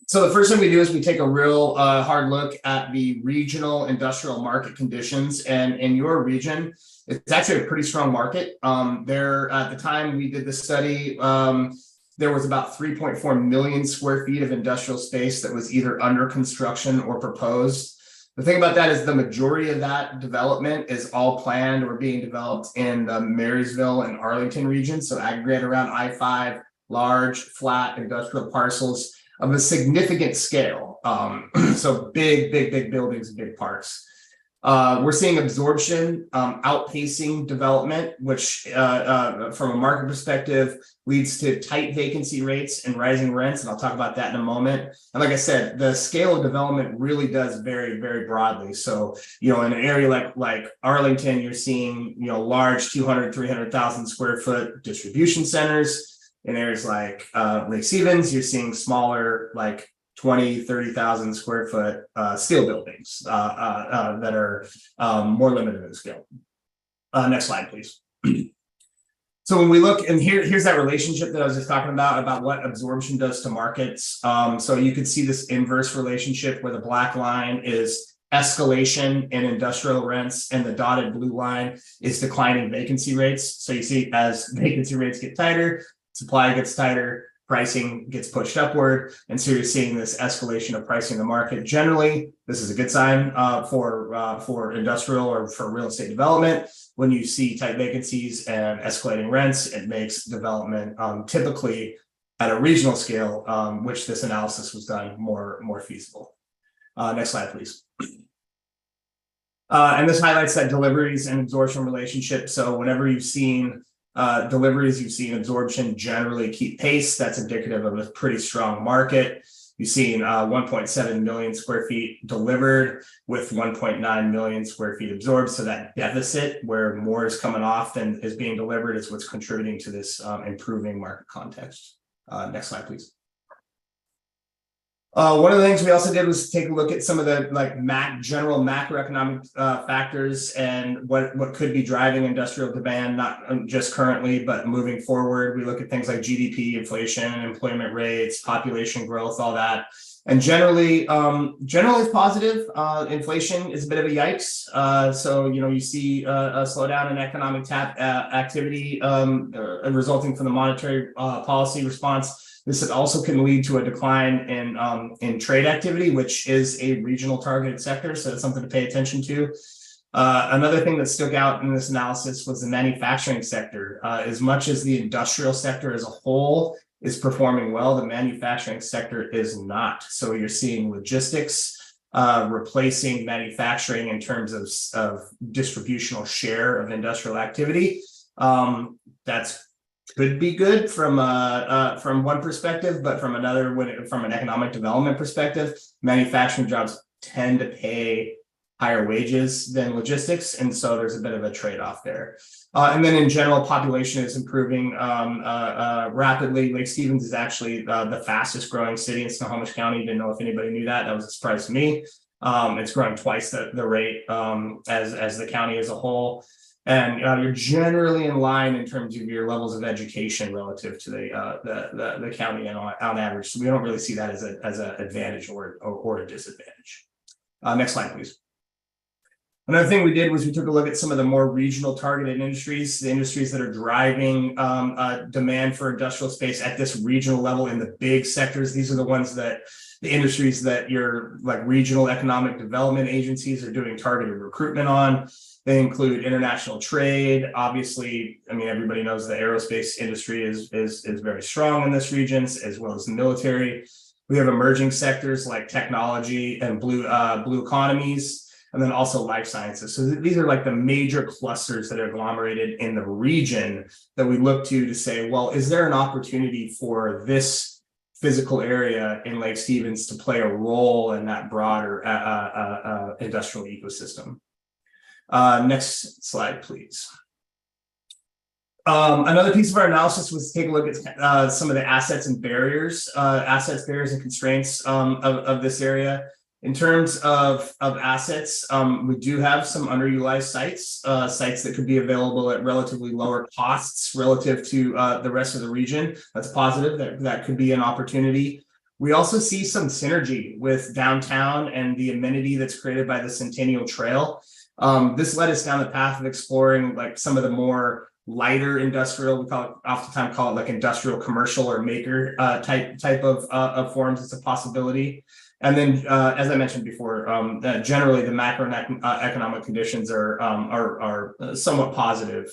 So the first thing we do is we take a real hard look at the regional industrial market conditions, and in your region, it's actually a pretty strong market. There at the time we did this study, there was about 3.4 million square feet of industrial space that was either under construction or proposed. The thing about that is the majority of that development is all planned or being developed in the Marysville and Arlington region. So aggregate around I-5, large, flat industrial parcels of a significant scale. So big buildings, big parks. We're seeing absorption outpacing development, which from a market perspective leads to tight vacancy rates and rising rents. And I'll talk about that in a moment. And like I said, the scale of development really does vary very broadly. So, you know, in an area like Arlington, you're seeing, you know, large 200, 300,000 square foot distribution centers. In areas like Lake Stevens, you're seeing smaller, like 30,000 square foot steel buildings that are more limited in scale. Next slide, please. So when we look, and here's that relationship that I was just talking about what absorption does to markets. So you could see this inverse relationship where the black line is escalation in industrial rents and the dotted blue line is declining vacancy rates. So you see as vacancy rates get tighter, supply gets tighter, pricing gets pushed upward. And so you're seeing this escalation of pricing in the market. Generally, this is a good sign for industrial or for real estate development. When you see tight vacancies and escalating rents, it makes development typically at a regional scale, which this analysis was done more feasible. Next slide, please. And this highlights that deliveries and absorption relationship. So whenever you've seen deliveries, you've seen absorption generally keep pace. That's indicative of a pretty strong market. You've seen 1.7 million square feet delivered with 1.9 million square feet absorbed. So that deficit where more is coming off than is being delivered is what's contributing to this improving market context. Next slide, please. One of the things we also did was take a look at some of the general macroeconomic factors and what could be driving industrial demand, not just currently, but moving forward. We look at things like GDP, inflation, employment rates, population growth, all that. And generally it's positive. Inflation is a bit of a yikes. So, you see a slowdown in economic activity resulting from the monetary policy response. This also can lead to a decline in trade activity, which is a regional targeted sector. So it's something to pay attention to. Another thing that stuck out in this analysis was the manufacturing sector. As much as the industrial sector as a whole is performing well, the manufacturing sector is not. So you're seeing logistics replacing manufacturing in terms of distributional share of industrial activity. That's could be good from one perspective, but from another, from an economic development perspective, manufacturing jobs tend to pay higher wages than logistics, and so there's a bit of a trade-off there. And then in general, population is improving rapidly. Lake Stevens is actually the fastest growing city in Snohomish County. Didn't know if anybody knew that. That was a surprise to me. It's growing twice the rate as the county as a whole. And you're generally in line in terms of your levels of education relative to the county and on average. So we don't really see that as an advantage or a disadvantage. Next slide, please. Another thing we did was we took a look at some of the more regional targeted industries, the industries that are driving demand for industrial space at this regional level in the big sectors. These are the industries that your regional economic development agencies are doing targeted recruitment on. They include international trade. Obviously, everybody knows the aerospace industry is very strong in this region, as well as the military. We have emerging sectors like technology and blue economies, and then also life sciences. So these are the major clusters that are agglomerated in the region that we look to say, well, is there an opportunity for this physical area in Lake Stevens to play a role in that broader industrial ecosystem? Next slide, please. Another piece of our analysis was to take a look at some of the assets and barriers, barriers and constraints of this area. In terms of assets, we do have some underutilized sites that could be available at relatively lower costs relative to the rest of the region. That's positive. That could be an opportunity. We also see some synergy with downtown and the amenity that's created by the Centennial Trail. This led us down the path of exploring some of the more lighter industrial, oftentimes call it industrial commercial or maker type of forms. It's a possibility. And then, as I mentioned before, generally the macroeconomic conditions are somewhat positive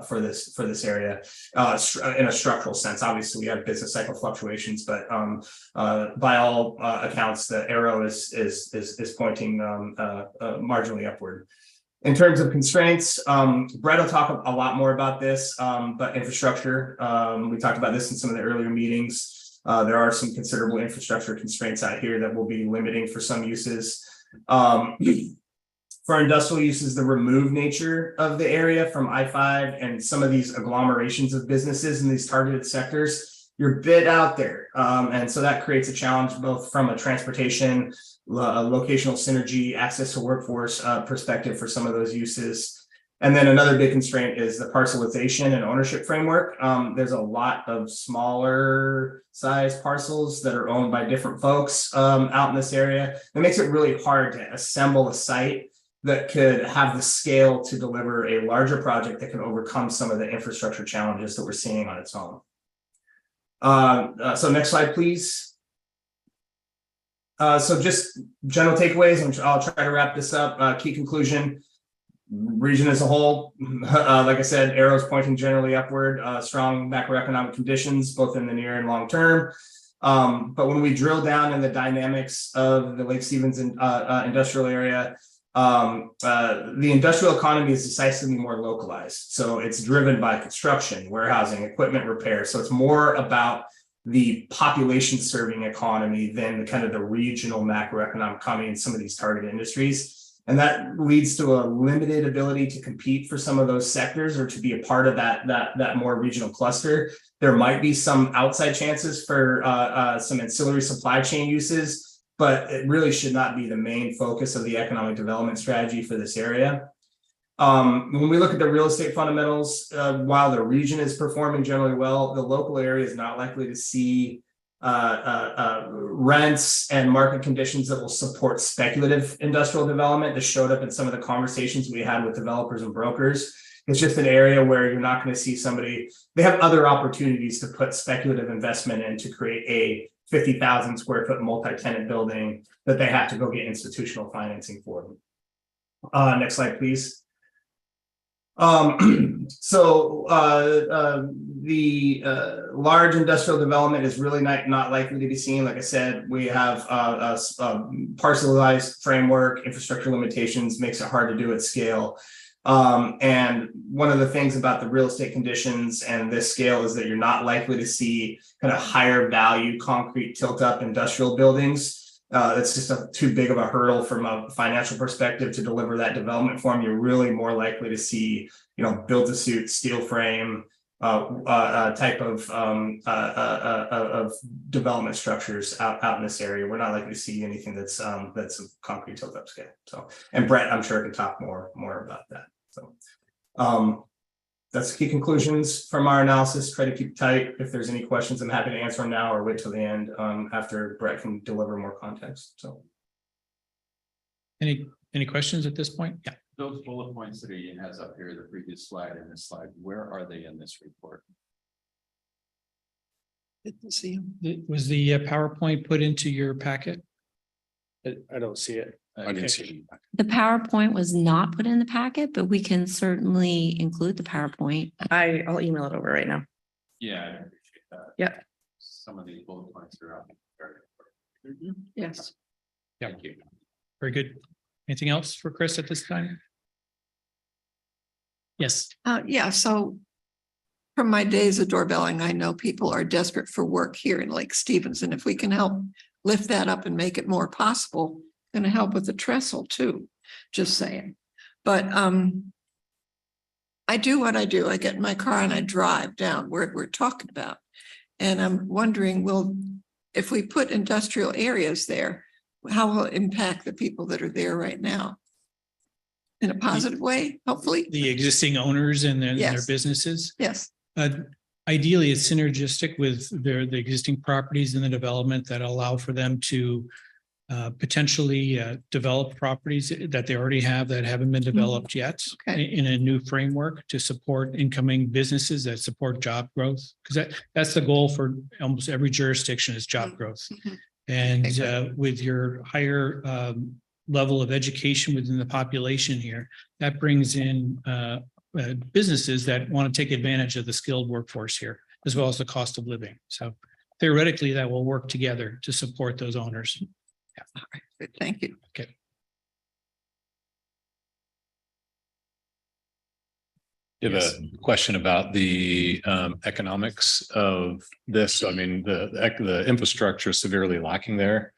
for this area in a structural sense. Obviously, we have business cycle fluctuations, but by all accounts, the arrow is pointing marginally upward. In terms of constraints, Brett will talk a lot more about this, but infrastructure, we talked about this in some of the earlier meetings. There are some considerable infrastructure constraints out here that will be limiting for some uses. For industrial uses, the removed nature of the area from I-5 and some of these agglomerations of businesses in these targeted sectors you're a bit out there. And so that creates a challenge both from a transportation, locational synergy, access to workforce perspective for some of those uses. And then another big constraint is the parcelization and ownership framework. There's a lot of smaller size parcels that are owned by different folks out in this area. It makes it really hard to assemble a site that could have the scale to deliver a larger project that can overcome some of the infrastructure challenges that we're seeing on its own. So next slide, please. So just general takeaways, and I'll try to wrap this up. Key conclusion. Region as a whole, like I said, arrows pointing generally upward, strong macroeconomic conditions, both in the near and long term. But when we drill down in the dynamics of the Lake Stevens industrial area, the industrial economy is decisively more localized. So it's driven by construction, warehousing, equipment repair. So it's more about the population serving economy than the kind of the regional macroeconomic economy in some of these target industries. And that leads to a limited ability to compete for some of those sectors or to be a part of that more regional cluster. There might be some outside chances for some ancillary supply chain uses, but it really should not be the main focus of the economic development strategy for this area. When we look at the real estate fundamentals, while the region is performing generally well, the local area is not likely to see rents and market conditions that will support speculative industrial development. This showed up in some of the conversations we had with developers and brokers. It's just an area where you're not going to see somebody, they have other opportunities to put speculative investment in to create a 50,000 square foot multi-tenant building that they have to go get institutional financing for. Next slide, please. The large industrial development is really not likely to be seen. Like I said, we have a parcelized framework, infrastructure limitations makes it hard to do at scale. And one of the things about the real estate conditions and this scale is that you're not likely to see kind of higher value concrete tilt up industrial buildings. That's just too big of a hurdle from a financial perspective to deliver that development form. You're really more likely to see, build to suit steel frame type of development structures out in this area. We're not likely to see anything that's a concrete tilt up scale. So, and Brett, I'm sure can talk more about that. So, that's the key conclusions from our analysis. Try to keep tight. If there's any questions, I'm happy to answer them now or wait till the end after Brett can deliver more context. So, Any questions at this point? Yeah. Those bullet points that Ian has up here, the previous slide and this slide, where are they in this report? Didn't see him. Was the PowerPoint put into your packet? I don't see it. I didn't see it. The PowerPoint was not put in the packet, but we can certainly include the PowerPoint. I'll email it over right now. Yeah, I appreciate that. Yeah. Some of these bullet points are up. Yes. Thank you. Very good. Anything else for Chris at this time? Yes. Yeah, so from my days of doorbelling, I know people are desperate for work here in Lake Stevens. And if we can help lift that up and make it more possible, going to help with the trestle too, just saying. But I do what I do. I get in my car and I drive down where we're talking about. And I'm wondering, if we put industrial areas there, how will it impact the people that are there right now? In a positive way, hopefully? The existing owners and their Yes. businesses? Yes. Ideally, it's synergistic with the existing properties in the development that allow for them to potentially develop properties that they already have that haven't been developed yet in a new framework to support incoming businesses that support job growth. Because that's the goal for almost every jurisdiction is job growth. And with your higher level of education within the population here, that brings in businesses that want to take advantage of the skilled workforce here, as well as the cost of living. So theoretically, that will work together to support those owners. Yeah. All right. Good. Thank you. Okay. You have a question about the economics of this. I mean, the infrastructure is severely lacking there.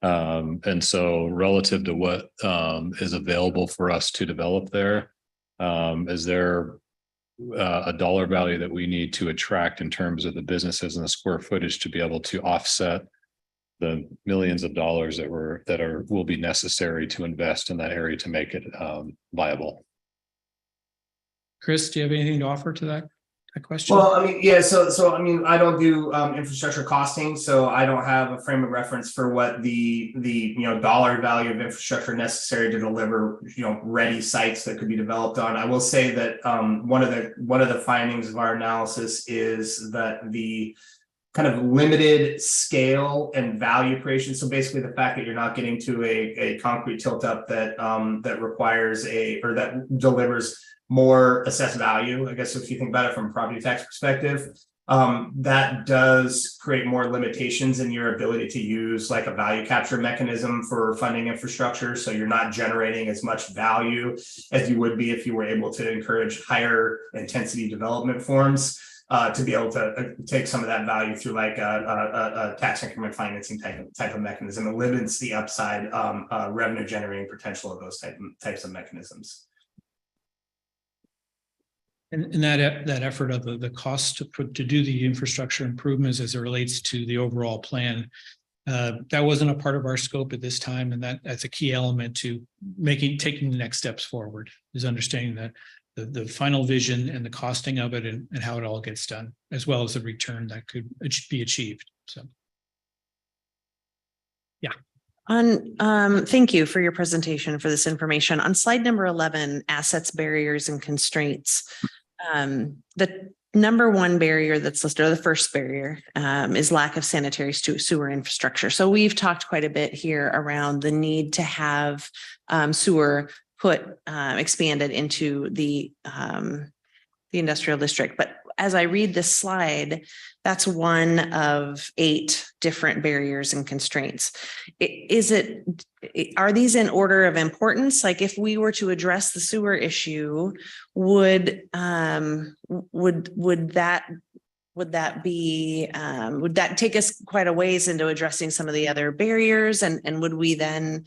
And so relative to what is available for us to develop there, is there a dollar value that we need to attract in terms of the businesses and the square footage to be able to offset the millions of dollars that will be necessary to invest in that area to make it viable. Chris, do you have anything to offer to that question? Well, I mean, yeah, so I mean, I don't do infrastructure costing, so I don't have a frame of reference for what the dollar value of infrastructure necessary to deliver ready sites that could be developed on. I will say that one of the findings of our analysis is that the kind of limited scale and value creation. So basically the fact that you're not getting to a concrete tilt up that requires that delivers more assessed value, I guess, if you think about it from a property tax perspective, that does create more limitations in your ability to use like a value capture mechanism for funding infrastructure. So you're not generating as much value as you would be if you were able to encourage higher intensity development forms to be able to take some of that value through like a tax increment financing type of mechanism. It limits the upside revenue generating potential of those types of mechanisms. And that effort of the cost to do the infrastructure improvements as it relates to the overall plan, that wasn't a part of our scope at this time, and that's a key element to taking the next steps forward, is understanding that the final vision and the costing of it and how it all gets done, as well as the return that could be achieved. So, yeah. Thank you for your presentation, for this information. On slide number 11, assets, barriers, and constraints. The number one barrier that's listed, or the first barrier, is lack of sanitary sewer infrastructure. So we've talked quite a bit here around the need to have sewer expanded into the industrial district. But as I read this slide, that's one of 8 different barriers and constraints. Are these in order of importance? Like if we were to address the sewer issue, would that take us quite a ways into addressing some of the other barriers? And would we then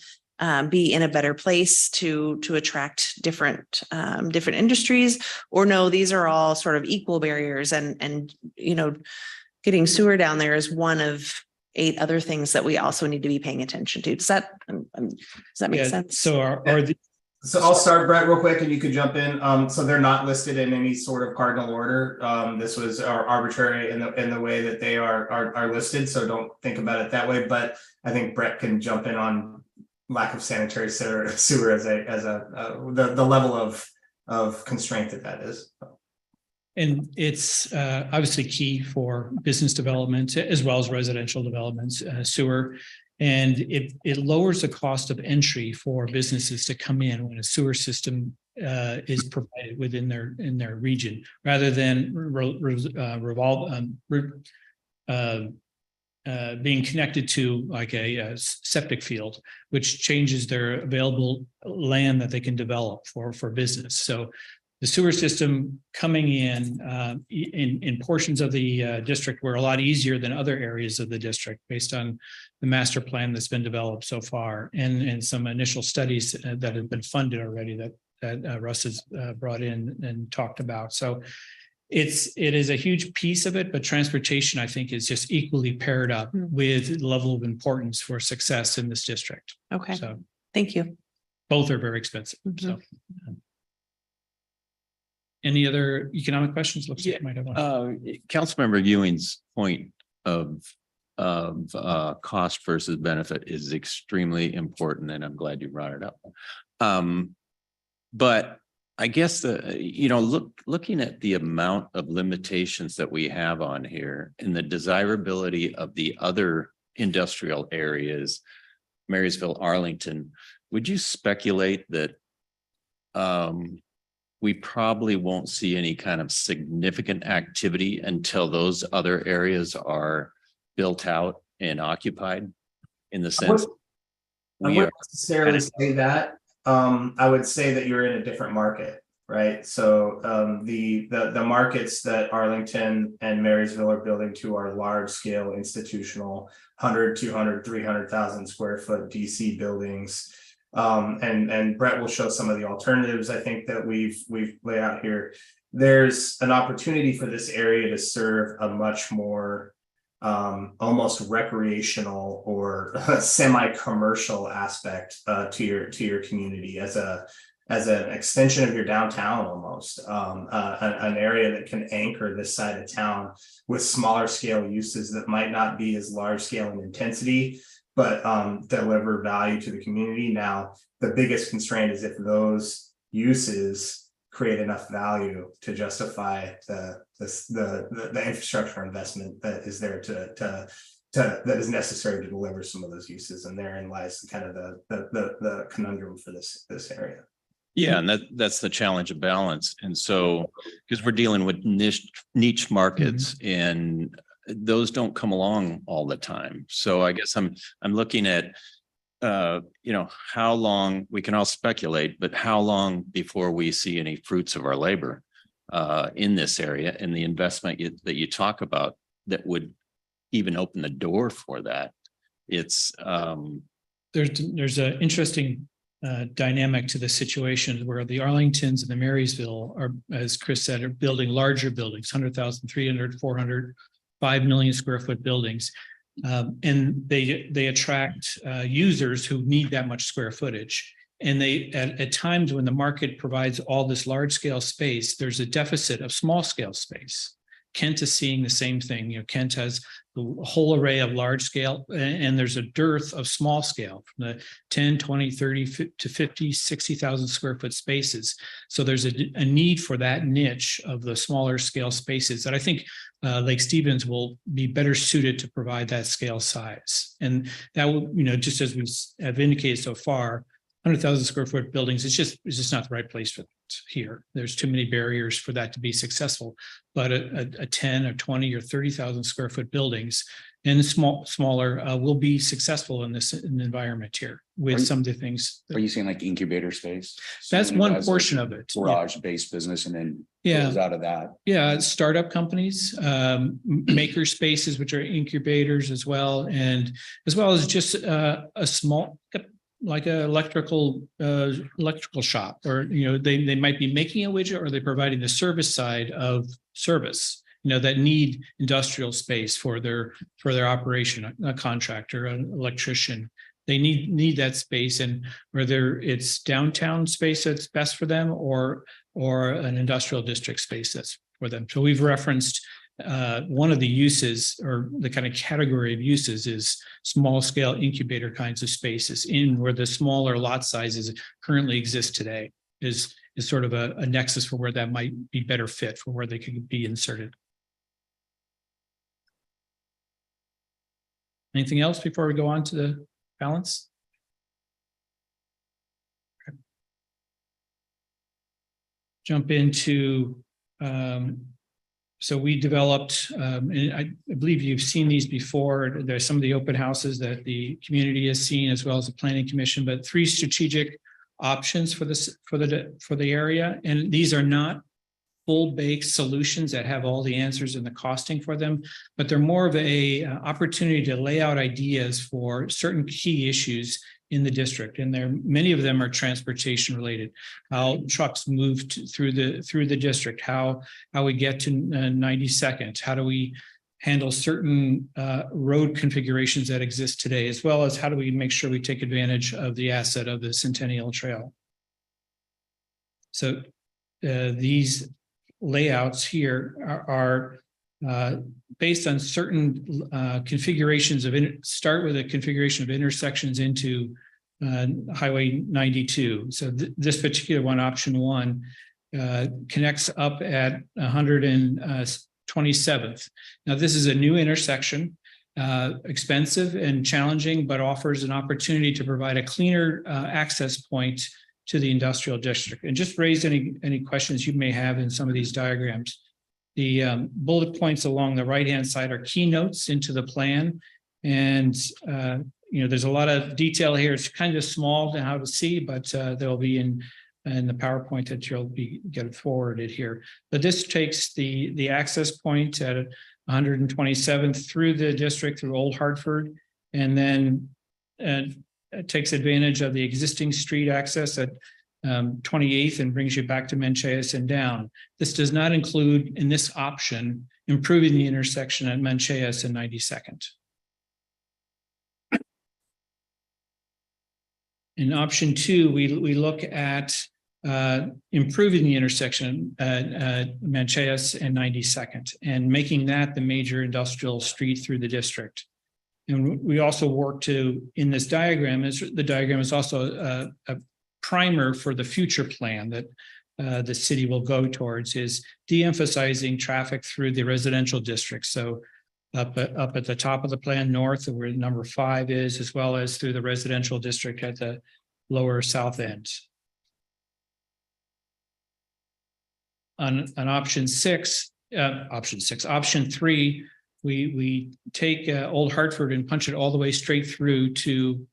be in a better place to attract different industries? Or no, these are all sort of equal barriers, and getting sewer down there is one of 8 other things that we also need to be paying attention to. Does that make sense? So So I'll start, Brett, real quick, and you could jump in. So they're not listed in any sort of cardinal order. This was arbitrary in the way that they are listed. So don't think about it that way. But I think Brett can jump in on lack of sanitary sewer as the level of constraint that is. And it's obviously key for business development as well as residential developments, sewer. And it lowers the cost of entry for businesses to come in when a sewer system is provided within their region, rather than being connected to like a septic field, which changes their available land that they can develop for business. So the sewer system coming in portions of the district were a lot easier than other areas of the district based on the master plan that's been developed so far, and some initial studies that have been funded already that Russ has brought in and talked about. So it is a huge piece of it, but transportation, I think, is just equally paired up with the level of importance for success in this district. Okay. So thank you. Both are very expensive. So. Any other economic questions? Looks like you might have one. Councilmember Ewing's point of cost versus benefit is extremely important, and I'm glad you brought it up. But I guess looking at the amount of limitations that we have on here and the desirability of the other industrial areas, Marysville, Arlington, would you speculate that we probably won't see any kind of significant activity until those other areas are built out and occupied, in the sense I wouldn't necessarily say that. I would say that you're in a different market, right? So the markets that Arlington and Marysville are building to are large scale institutional, 100, 200, 300,000 square foot DC buildings. And Brett will show some of the alternatives I think that we've laid out here. There's an opportunity for this area to serve a much more almost recreational or semi-commercial aspect to your community as an extension of your downtown almost, an area that can anchor this side of town with smaller scale uses that might not be as large scale in intensity, but deliver value to the community. Now, the biggest constraint is if those uses create enough value to justify the infrastructure investment that is there that is necessary to deliver some of those uses, and therein lies kind of the conundrum for this area. Yeah, and that's the challenge of balance. And so, because we're dealing with niche markets, and those don't come along all the time. So I guess I'm looking at how long, we can all speculate, but how long before we see any fruits of our labor in this area, and the investment that you talk about that would even open the door for that. It's there's an interesting dynamic to the situation where the Arlingtons and the Marysville are, as Chris said, are building larger buildings, 100,000, 300, 400, 5 million square foot buildings. And they attract users who need that much square footage. And they at times when the market provides all this large scale space, there's a deficit of small scale space. Kent is seeing the same thing. Kent has a whole array of large scale, and there's a dearth of small scale from the 10, 20, 30 to 50, 60,000 square foot spaces. So there's a need for that niche of the smaller scale spaces that I think Lake Stevens will be better suited to provide that scale size. And that will, just as we have indicated so far, 100,000 square foot buildings, it's just not the right place for that here. There's too many barriers for that to be successful. But a 10 or 20 or 30,000 square foot buildings and smaller will be successful in this environment here with some of the things. Are you saying like incubator space? That's one portion of it. Garage-based business, and then goes out of that. Yeah, startup companies, maker spaces, which are incubators as well, and as well as just a small, like an electrical shop, or they might be making a widget, or they're providing the service side of service, that need industrial space for their operation, a contractor, an electrician. They need that space, and whether it's downtown space that's best for them, or an industrial district space that's for them. So we've referenced one of the uses, or the kind of category of uses, is small scale incubator kinds of spaces, in where the smaller lot sizes currently exist today is sort of a nexus for where that might be better fit for where they could be inserted. Anything else before we go on to the balance? Okay. Jump into so we developed, and I believe you've seen these before. There's some of the open houses that the community has seen, as well as the Planning Commission, but 3 strategic options for this for the area. And these are not full-baked solutions that have all the answers and the costing for them, but they're more of a opportunity to lay out ideas for certain key issues in the district. And many of them are transportation related. How trucks move through the district, how we get to 92nd, how do we handle certain road configurations that exist today, as well as how do we make sure we take advantage of the asset of the Centennial Trail. So these layouts here are based on certain configurations start with a configuration of intersections into Highway 92. So this particular one, option 1, connects up at 127th. Now, this is a new intersection, expensive and challenging, but offers an opportunity to provide a cleaner access point to the industrial district. And just raise any questions you may have in some of these diagrams. The bullet points along the right-hand side are keynotes into the plan. And, there's a lot of detail here. It's kind of small to how to see, but they'll be in the PowerPoint that you'll be getting forwarded here. But this takes the access point at 127th through the district, through Old Hartford, and then takes advantage of the existing street access at 28th and brings you back to Manchayos and down. This does not include in this option improving the intersection at Manchayos and 92nd. In option 2, we look at improving the intersection at Manchayos and 92nd and making that the major industrial street through the district. And we also work to, in this diagram, the diagram is also a primer for the future plan that the city will go towards, is de-emphasizing traffic through the residential districts. So up at the top of the plan north, where number 5 is, as well as through the residential district at the lower south end. On option 3, we take Old Hartford and punch it all the way straight through to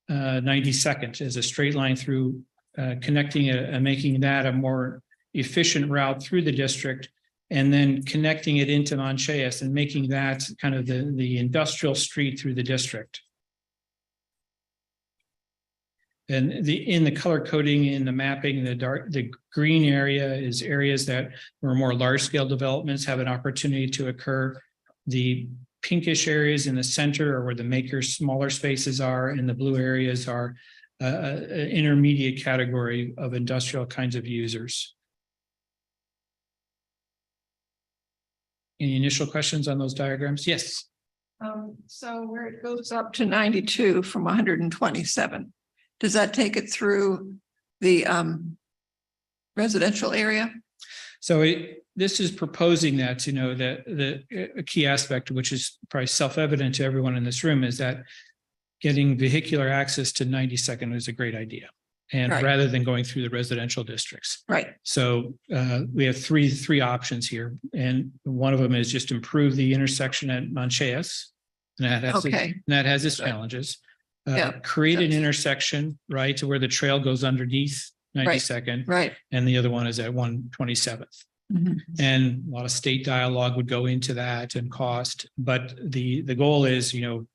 92nd as a straight line through, connecting it and making that a more efficient route through the district, and then connecting it into Manchayos and making that kind of the industrial street through the district. And in the color coding, in the mapping, the green area is areas that where more large scale developments have an opportunity to occur. The pinkish areas in the center are where the makers smaller spaces are, and the blue areas are an intermediate category of industrial kinds of users. Any initial questions on those diagrams? Yes. So where it goes up to 92 from 127, does that take it through the residential area? So this is proposing that, you know, that a key aspect, which is probably self-evident to everyone in this room, is that getting vehicular access to 92nd is a great idea. And Right. rather than going through the residential districts. Right. So we have three options here. And one of them is just improve the intersection at Manchayos. And that has its challenges. Create an intersection, right, to where the trail goes underneath 92nd. Right. And the other one is at 127th. Mhm. And a lot of state dialogue would go into that and cost. But the goal is, you know,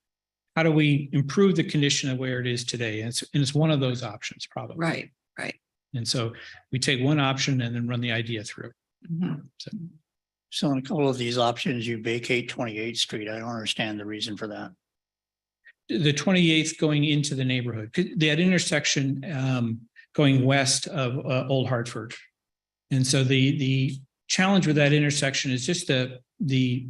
how do we improve the condition of where it is today? And it's one of those options, probably. Right. Right. And so we take one option and then run the idea through. Mhm. So in a couple of these options, you vacate 28th Street. I don't understand the reason for that. The 28th going into the neighborhood, that intersection going west of Old Hartford. And so the challenge with that intersection is just the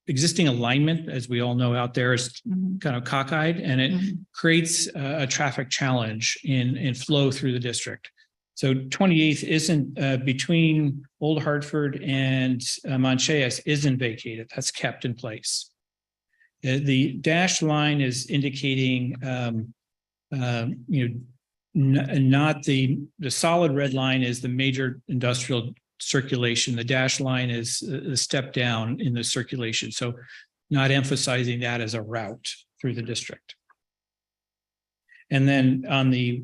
existing alignment, as we all know out there, is kind of cockeyed, and it creates a traffic challenge in flow through the district. So 28th isn't between Old Hartford and Manchayos isn't vacated. That's kept in place. The dashed line is indicating, not the solid red line is the major industrial circulation. The dashed line is a step down in the circulation. So not emphasizing that as a route through the district. And then on the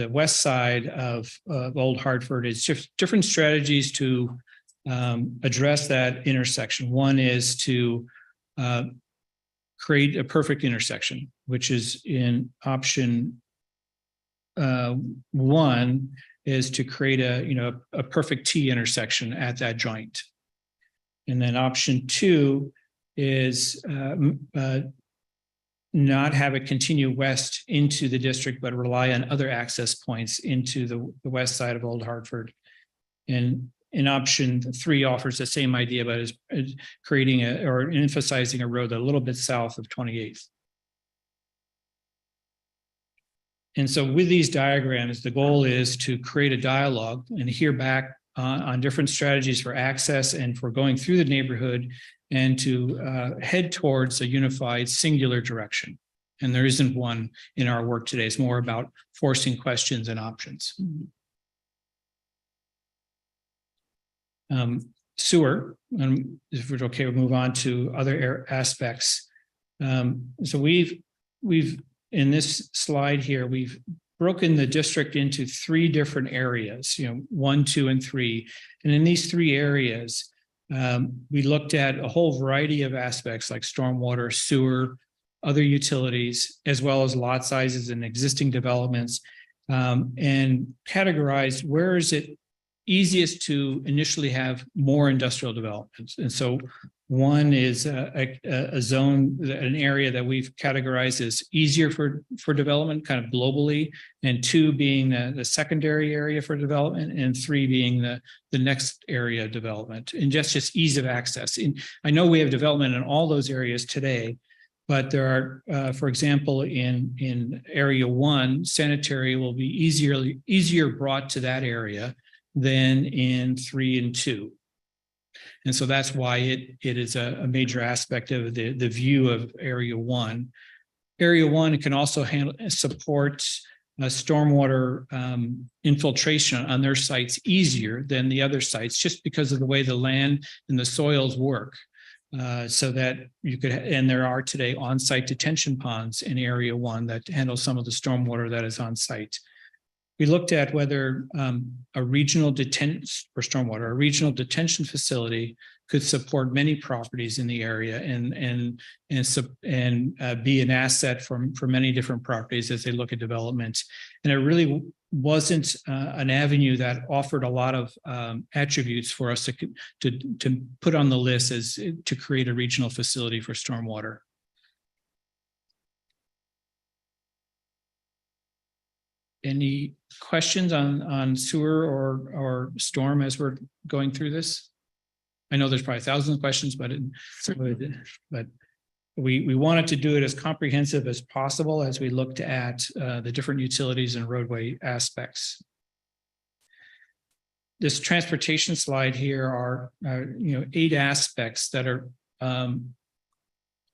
west side of Old Hartford is different strategies to address that intersection. One is to create a perfect intersection, which is in option 1, is to create a perfect T intersection at that joint. And then option 2 is not have it continue west into the district, but rely on other access points into the west side of Old Hartford. And in option 3 offers the same idea, but is creating or emphasizing a road a little bit south of 28th. And so with these diagrams, the goal is to create a dialogue and hear back on different strategies for access and for going through the neighborhood, and to head towards a unified singular direction. And there isn't one in our work today. It's more about forcing questions and options. Sewer, and if we're okay, we'll move on to other aspects. So we've in this slide here, we've broken the district into 3 different areas, 1, 2, and 3. And in these 3 areas, we looked at a whole variety of aspects like stormwater, sewer, other utilities, as well as lot sizes and existing developments, and categorized where is it easiest to initially have more industrial developments. And so one is a zone, an area that we've categorized as easier for development kind of globally, and two being the secondary area for development, and three being the next area of development, and just ease of access. And I know we have development in all those areas today, but there are, for example, in area 1, sanitary will be easier brought to that area than in 3 and 2. And so that's why it is a major aspect of the view of area 1. Area 1 can also support stormwater infiltration on their sites easier than the other sites, just because of the way the land and the soils work. So that you could, and there are today on-site detention ponds in area 1 that handle some of the stormwater that is on site. We looked at whether a regional detention for stormwater, a regional detention facility could support many properties in the area and be an asset for many different properties as they look at development. And it really wasn't an avenue that offered a lot of attributes for us to put on the list as to create a regional facility for stormwater. Any questions on sewer or storm as we're going through this? I know there's probably thousands of questions, but we wanted to do it as comprehensive as possible as we looked at the different utilities and roadway aspects. This transportation slide here are 8 aspects that are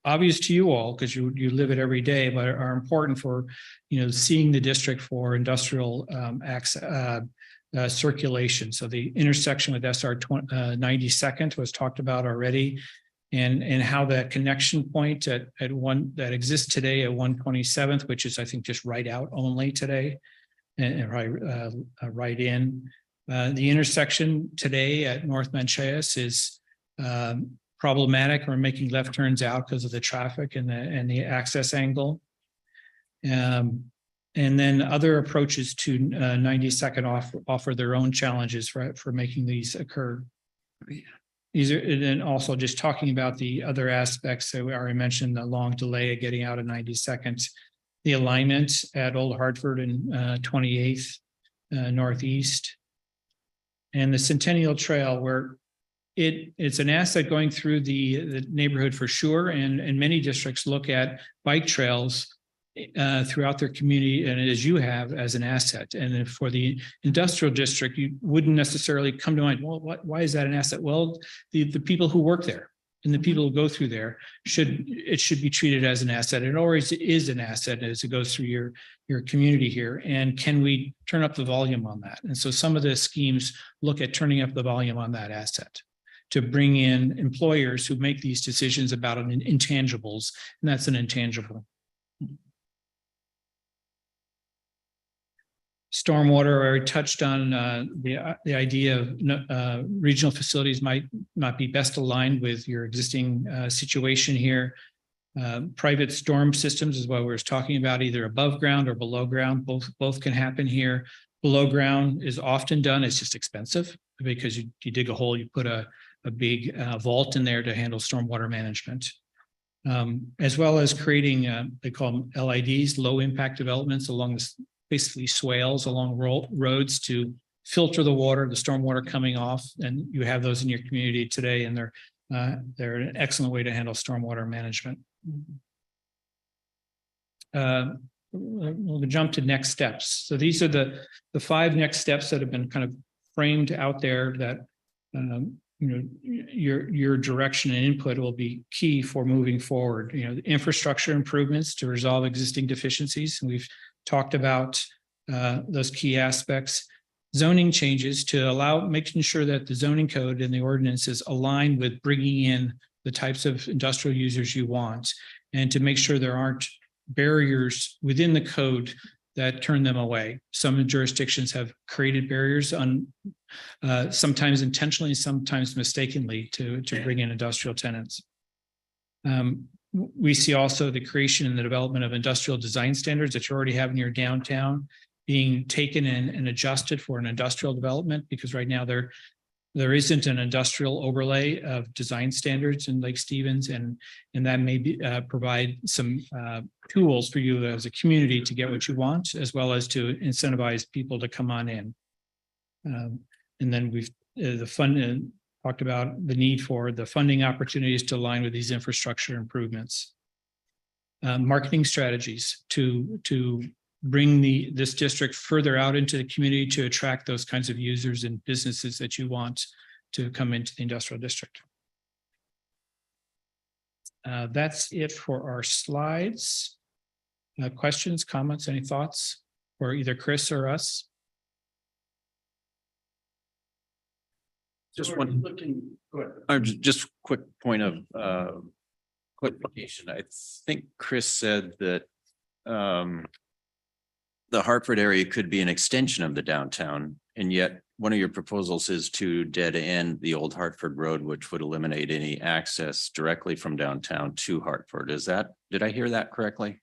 obvious to you all because you live it every day, but are important for seeing the district for industrial access, circulation. So the intersection with SR 92nd was talked about already, and how that connection point at one that exists today at 127th, which is I think just right out only today, and right in. The intersection today at North Manchayas is problematic. We're making left turns out because of the traffic and the access angle. And then other approaches to 92nd offer their own challenges for making these occur. These are, and then also just talking about the other aspects that we already mentioned, the long delay of getting out of 92nd, the alignment at Old Hartford and 28th Northeast, and the Centennial Trail, where it's an asset going through the neighborhood for sure, and many districts look at bike trails throughout their community, and as you have, as an asset. And for the industrial district, you wouldn't necessarily come to mind, well, why is that an asset? Well, the people who work there and the people who go through there should be treated as an asset. It always is an asset as it goes through your community here. And can we turn up the volume on that? And so some of the schemes look at turning up the volume on that asset to bring in employers who make these decisions about intangibles, and that's an intangible. Stormwater, I already touched on the idea of regional facilities might not be best aligned with your existing situation here. Private storm systems is what we were talking about, either above ground or below ground. Both can happen here. Below ground is often done. It's just expensive because you dig a hole, you put a big vault in there to handle stormwater management. As well as creating, they call them LIDs, low impact developments along this, basically swales along roads to filter the water, the stormwater coming off, and you have those in your community today, and they're an excellent way to handle stormwater management. We'll jump to next steps. So these are the 5 next steps that have been kind of framed out there that your direction and input will be key for moving forward. The infrastructure improvements to resolve existing deficiencies, and we've talked about those key aspects. Zoning changes to allow, making sure that the zoning code and the ordinances align with bringing in the types of industrial users you want, and to make sure there aren't barriers within the code that turn them away. Some jurisdictions have created barriers sometimes intentionally, sometimes mistakenly to bring in industrial tenants. we see also the creation and the development of industrial design standards that you already have in your downtown being taken and adjusted for an industrial development, because right now there isn't an industrial overlay of design standards in Lake Stevens, and that may be provide some tools for you as a community to get what you want, as well as to incentivize people to come on in. And then we've the fund talked about the need for the funding opportunities to align with these infrastructure improvements. Marketing strategies to bring this district further out into the community to attract those kinds of users and businesses that you want to come into the industrial district. That's it for our slides. Questions, comments, any thoughts for either Chris or us? Just one, just quick point of clarification. I think Chris said that the Hartford area could be an extension of the downtown, and yet one of your proposals is to dead end the old Hartford Road, which would eliminate any access directly from downtown to Hartford. Did I hear that correctly?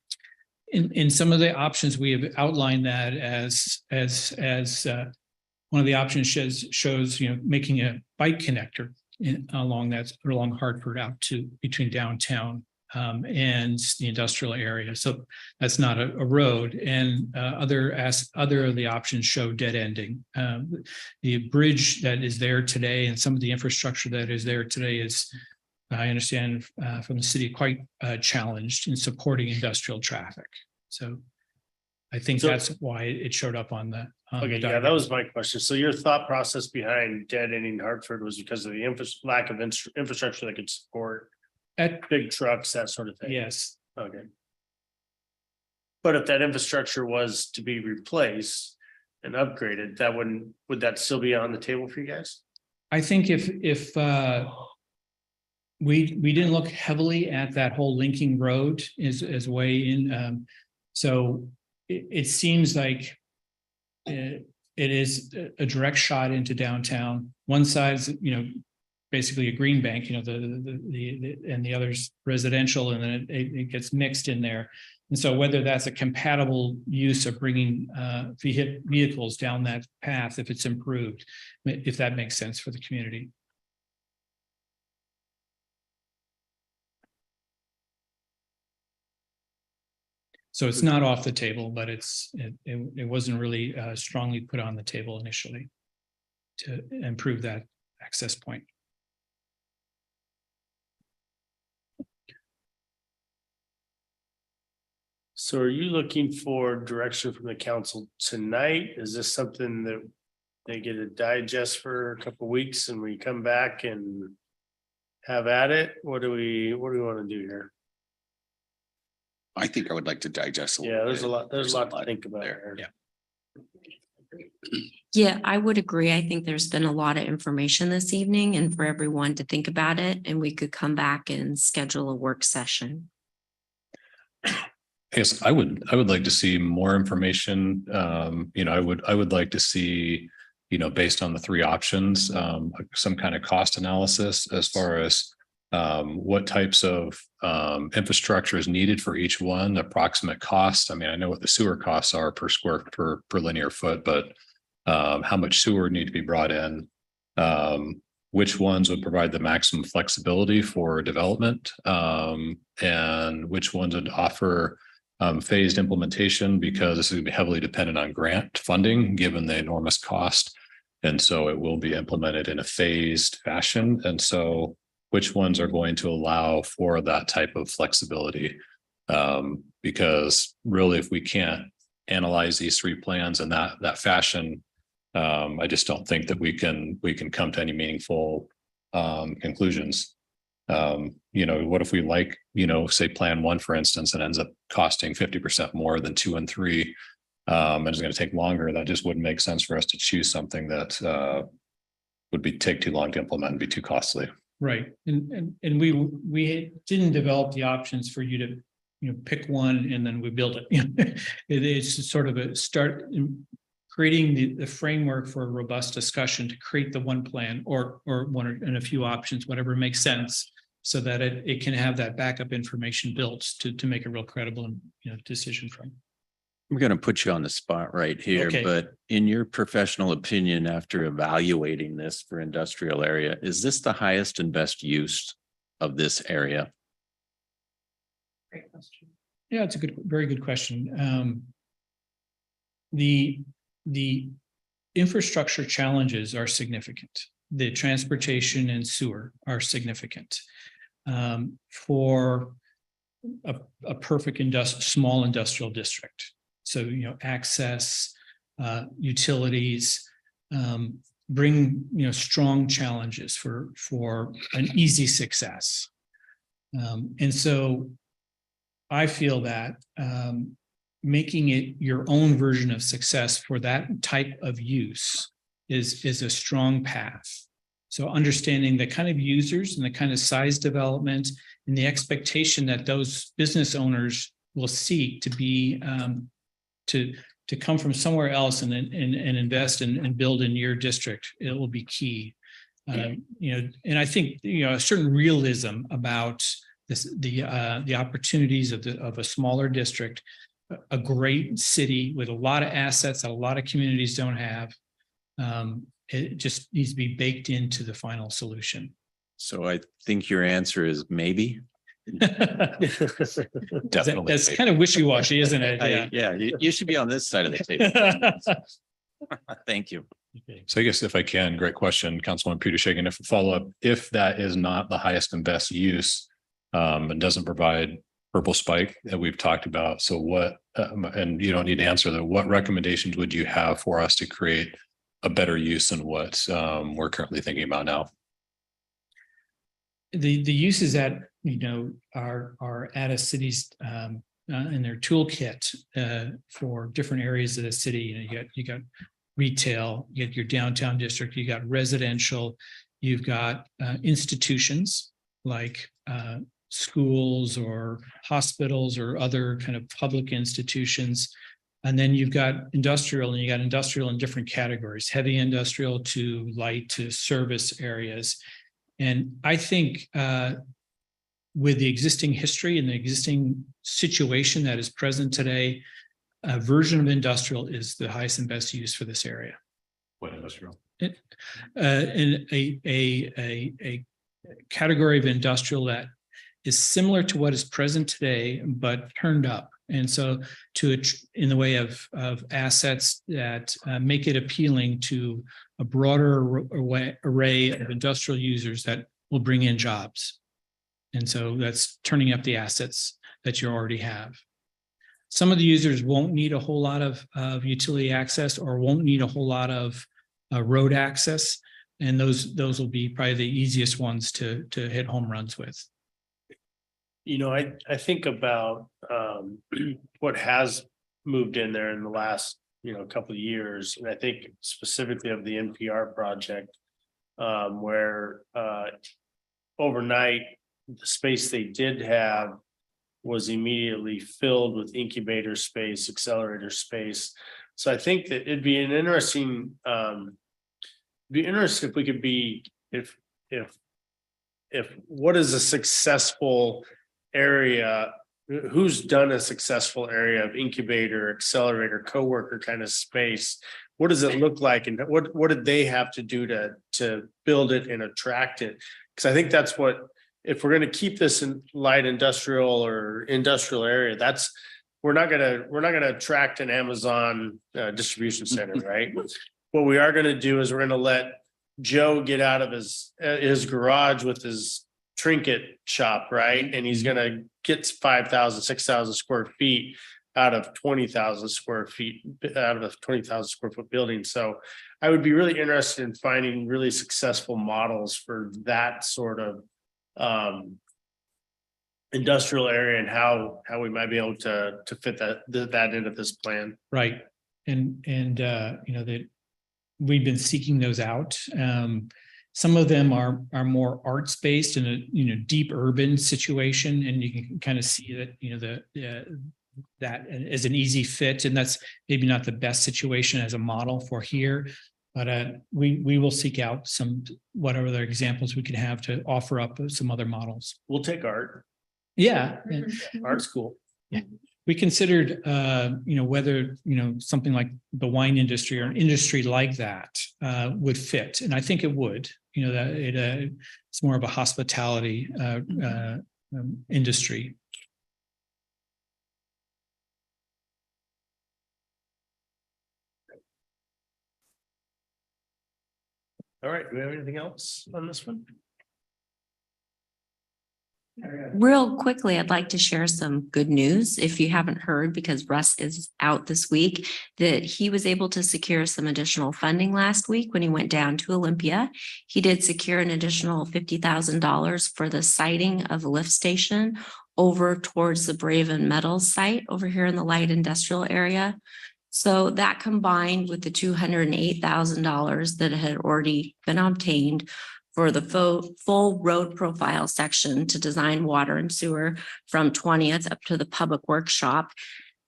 In some of the options, we have outlined that as one of the options shows making a bike connector along Hartford out to between downtown and the industrial area. So that's not a road, and other of the options show dead ending. The bridge that is there today and some of the infrastructure that is there today is, I understand from the city, quite challenged in supporting industrial traffic. So I think that's why it showed up on the. Okay, yeah, that was my question. So your thought process behind dead ending Hartford was because of the lack of infrastructure that could support big trucks, that sort of thing? Yes. Okay. But if that infrastructure was to be replaced and upgraded, would that still be on the table for you guys? I think if we didn't look heavily at that whole linking road as a way in, so it seems like it is a direct shot into downtown. One side's, basically a green bank, and the other's residential, and then it gets mixed in there. And so whether that's a compatible use of bringing vehicles down that path, if it's improved, if that makes sense for the community. So it's not off the table, but it wasn't really strongly put on the table initially to improve that access point. So are you looking for direction from the council tonight? Is this something that they get a digest for a couple of weeks and we come back and have at it? What do we want to do here? I think I would like to digest a little Yeah, bit. there's a lot to think about here. Yeah. Yeah, I would agree. I think there's been a lot of information this evening and for everyone to think about it, and we could come back and schedule a work session. Yes, I would like to see more information. I would like to see, based on the three options, some kind of cost analysis as far as what types of infrastructure is needed for each one, approximate cost. I mean, I know what the sewer costs are per linear foot, but how much sewer need to be brought in, which ones would provide the maximum flexibility for development, and which ones would offer phased implementation, because this is going to be heavily dependent on grant funding, given the enormous cost. And so it will be implemented in a phased fashion. And so which ones are going to allow for that type of flexibility? Because really, if we can't analyze these three plans in that fashion, I just don't think that we can come to any meaningful conclusions. What if we say plan one, for instance, and ends up costing 50% more than 2 and 3, and it's going to take longer? That just wouldn't make sense for us to choose something that would take too long to implement and be too costly. Right. And we didn't develop the options for you to, pick one and then we build it. It's sort of a start in creating the framework for a robust discussion to create the one plan or one and a few options, whatever makes sense so that it can have that backup information built to make a real credible, decision from. I'm going to put you on the spot right here, Okay. but in your professional opinion, after evaluating this for industrial area, is this the highest and best use of this area? Great question. Yeah, it's very good question. The infrastructure challenges are significant. The transportation and sewer are significant. For a perfect small industrial district. So, access, utilities, bring, strong challenges for an easy success. And so I feel that making it your own version of success for that type of use is a strong path. So understanding the kind of users and the kind of size development and the expectation that those business owners will seek to be to come from somewhere else and invest and build in your district, it will be key. And I think a certain realism about this, the opportunities of a smaller district, a great city with a lot of assets that a lot of communities don't have. It just needs to be baked into the final solution. So I think your answer is maybe. Definitely. That's kind of wishy-washy, isn't it? Yeah, you should be on this side of the table. Thank you. So I guess if I can, great question, Councilman Peter Shagan, if a follow-up, if that is not the highest and best use, and doesn't provide purple spike that we've talked about. So what, and you don't need to answer that, what recommendations would you have for us to create a better use than what we're currently thinking about now? The uses that are at a city's in their toolkit for different areas of the city. You got retail, you got your downtown district, you got residential, you've got institutions like schools or hospitals or other kind of public institutions. And then you've got industrial, and you got industrial in different categories, heavy industrial to light to service areas. And I think with the existing history and the existing situation that is present today, a version of industrial is the highest and best use for this area. What industrial? In a category of industrial that is similar to what is present today, but turned up. And so in the way of assets that make it appealing to a broader array of industrial users that will bring in jobs. And so that's turning up the assets that you already have. Some of the users won't need a whole lot of utility access or won't need a whole lot of road access. And those will be probably the easiest ones to hit home runs with. I think about what has moved in there in the last, couple of years. And I think specifically of the NPR project, where overnight, the space they did have was immediately filled with incubator space, accelerator space. So I think that it'd be an interesting, if we could be, if what is a successful area, who's done a successful area of incubator, accelerator, coworker kind of space? What does it look like? And what did they have to do to build it and attract it? Because I think that's what, if we're going to keep this in light industrial or industrial area, we're not going to attract an Amazon distribution center, right? What we are going to do is we're going to let Joe get out of his garage with his trinket shop, right? And he's going to get 5,000, 6,000 square feet out of 20,000 square feet, out of a 20,000 square foot building. So I would be really interested in finding really successful models for that sort of industrial area and how we might be able to fit that into this plan. Right. And that we've been seeking those out. Some of them are more arts based in a deep urban situation, and you can kind of see that that as an easy fit, and that's maybe not the best situation as a model for here. But we will seek out some, whatever other examples we could have to offer up some other models. We'll take art. Yeah. Art's cool. Yeah. We considered, whether, something like the wine industry or an industry like that would fit. And I think it would, that it's more of a hospitality industry. All right, do we have anything else on this one? Real quickly, I'd like to share some good news. If you haven't heard, because Russ is out this week, that he was able to secure some additional funding last week when he went down to Olympia. He did secure an additional $50,000 for the siting of the lift station over towards the Braven Metals site over here in the light industrial area. So that combined with the $208,000 that had already been obtained for the full road profile section to design water and sewer from 20th up to the public workshop.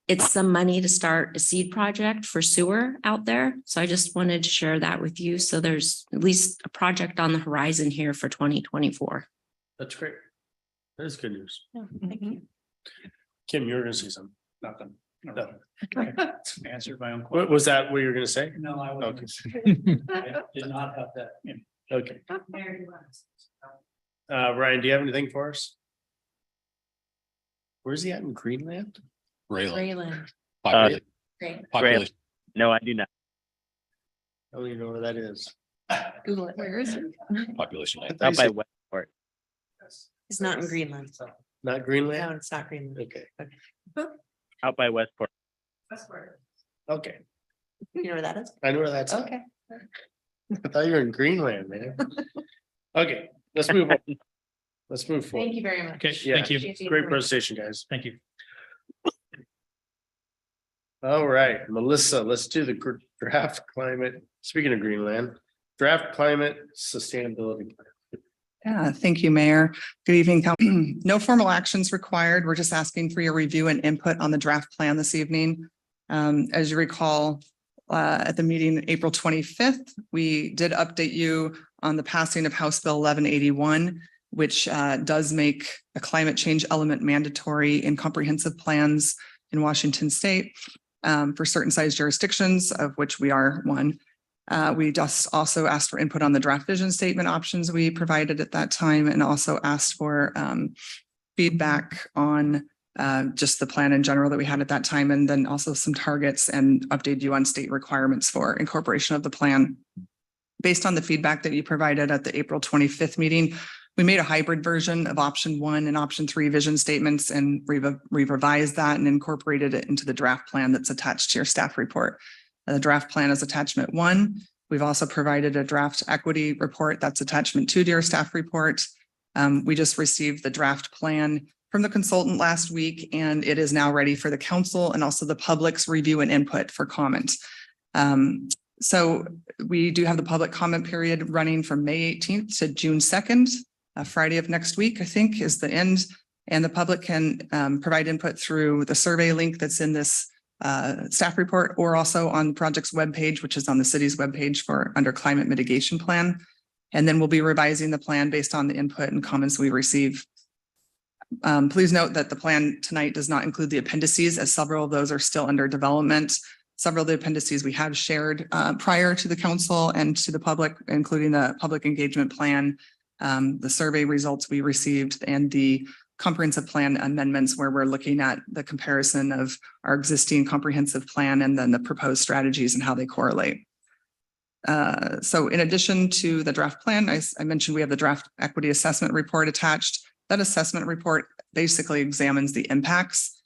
It's some money to start a seed project for sewer out there. So I just wanted to share that with you. So there's at least a project on the horizon here for 2024. That's great. That is good news. Thank you. Kim, you were gonna say something. Nothing. No. Answered my own What question. was that what you were gonna say? No, I Okay. wasn't. I did not have that. Okay. Ryan, do you have anything for us? Where's he at in Greenland? Raylan. Raylan. Population. No, I do not. I don't even know where that is. Google it. Where is it? Population. Out by Westport. It's not in Greenland. Not Greenland? No, it's not Greenland. Okay, Out by Westport. okay. You know where that is? I know where that's at. Okay. I thought you were in Greenland, man. Okay, let's move on. Let's move forward. Thank you very much. Okay, Yeah, thank you. Great presentation, guys. Thank you. All right, Melissa, let's do the draft climate. Speaking of Greenland, draft climate sustainability. Yeah, thank you, Mayor. Good evening. No formal actions required. We're just asking for your review and input on the draft plan this evening. As you recall, at the meeting April 25th, we did update you on the passing of House Bill 1181, which does make a climate change element mandatory in comprehensive plans in Washington State for certain size jurisdictions, of which we are one. We just also asked for input on the draft vision statement options we provided at that time, and also asked for feedback on just the plan in general that we had at that time, and then also some targets and update you on state requirements for incorporation of the plan. Based on the feedback that you provided at the April 25th meeting, we made a hybrid version of option 1 and option 3 vision statements, and we've revised that and incorporated it into the draft plan that's attached to your staff report. The draft plan is attachment 1. We've also provided a draft equity report that's attachment 2 to your staff report. We just received the draft plan from the consultant last week, and it is now ready for the council and also the public's review and input for comment. So we do have the public comment period running from May 18th to June 2nd. Friday of next week, I think, is the end, and the public can provide input through the survey link that's in this staff report, or also on the project's webpage, which is on the city's webpage for under climate mitigation plan. And then we'll be revising the plan based on the input and comments we receive. Please note that the plan tonight does not include the appendices, as several of those are still under development. Several of the appendices we have shared prior to the council and to the public, including the public engagement plan, the survey results we received, and the comprehensive plan amendments, where we're looking at the comparison of our existing comprehensive plan and then the proposed strategies and how they correlate. So in addition to the draft plan, I mentioned we have the draft equity assessment report attached. That assessment report basically examines the impacts,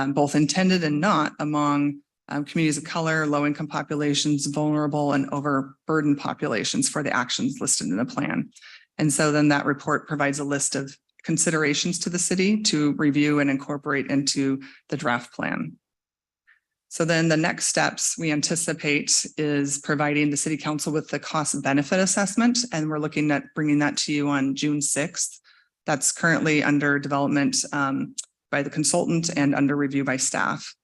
both intended and not, among communities of color, low-income populations, vulnerable and overburdened populations for the actions listed in the plan. And so then that report provides a list of considerations to the city to review and incorporate into the draft plan. So then the next steps we anticipate is providing the city council with the cost benefit assessment, and we're looking at bringing that to you on June 6th. That's currently under development by the consultant and under review by staff.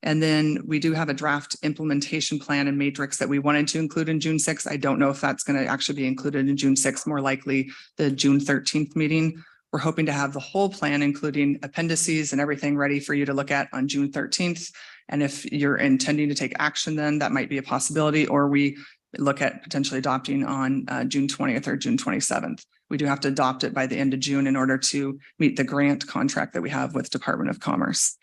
And then we do have a draft implementation plan and matrix that we wanted to include in June 6th. I don't know if that's going to actually be included in June 6th, more likely the June 13th meeting. We're hoping to have the whole plan, including appendices and everything ready for you to look at on June 13th. And if you're intending to take action, then that might be a possibility, or we look at potentially adopting on June 20th or June 27th. We do have to adopt it by the end of June in order to meet the grant contract that we have with Department of Commerce.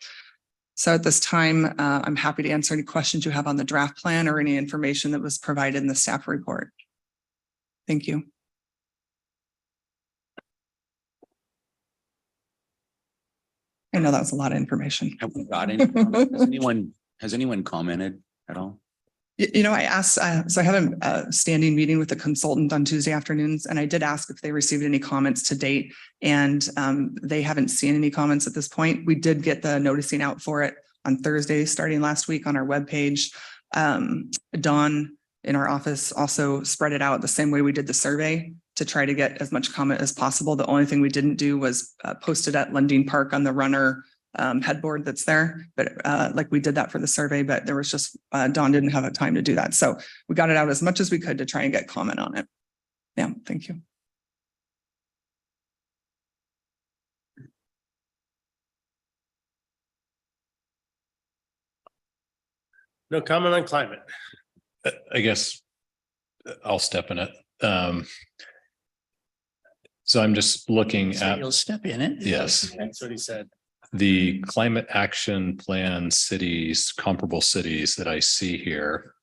So at this time, I'm happy to answer any questions you have on the draft plan or any information that was provided in the staff report. Thank you. I know that was a lot of information. Have we got any? Has anyone commented at all? You know, I asked, so I have a standing meeting with the consultant on Tuesday afternoons, and I did ask if they received any comments to date, and they haven't seen any comments at this point. We did get the noticing out for it on Thursday, starting last week on our webpage. Dawn in our office also spread it out the same way we did the survey to try to get as much comment as possible. The only thing we didn't do was post it at Lundin Park on the runner headboard that's there, but like we did that for the survey, but there was just Dawn didn't have a time to do that. So we got it out as much as we could to try and get comment on it. Yeah, thank you. No comment on climate. I guess I'll step in it. So I'm just looking So at, you'll step in it. yes, That's what he said. the climate action plan cities, comparable cities that I see here.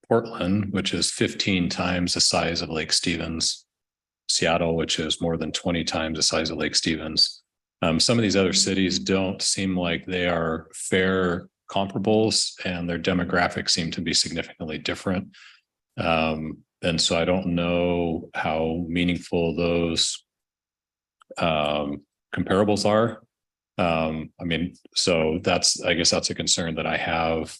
Portland, which is 15 times the size of Lake Stevens. Seattle, which is more than 20 times the size of Lake Stevens. Some of these other cities don't seem like they are fair comparables, and their demographics seem to be significantly different. And so I don't know how meaningful those comparables are. I mean, so I guess that's a concern that I have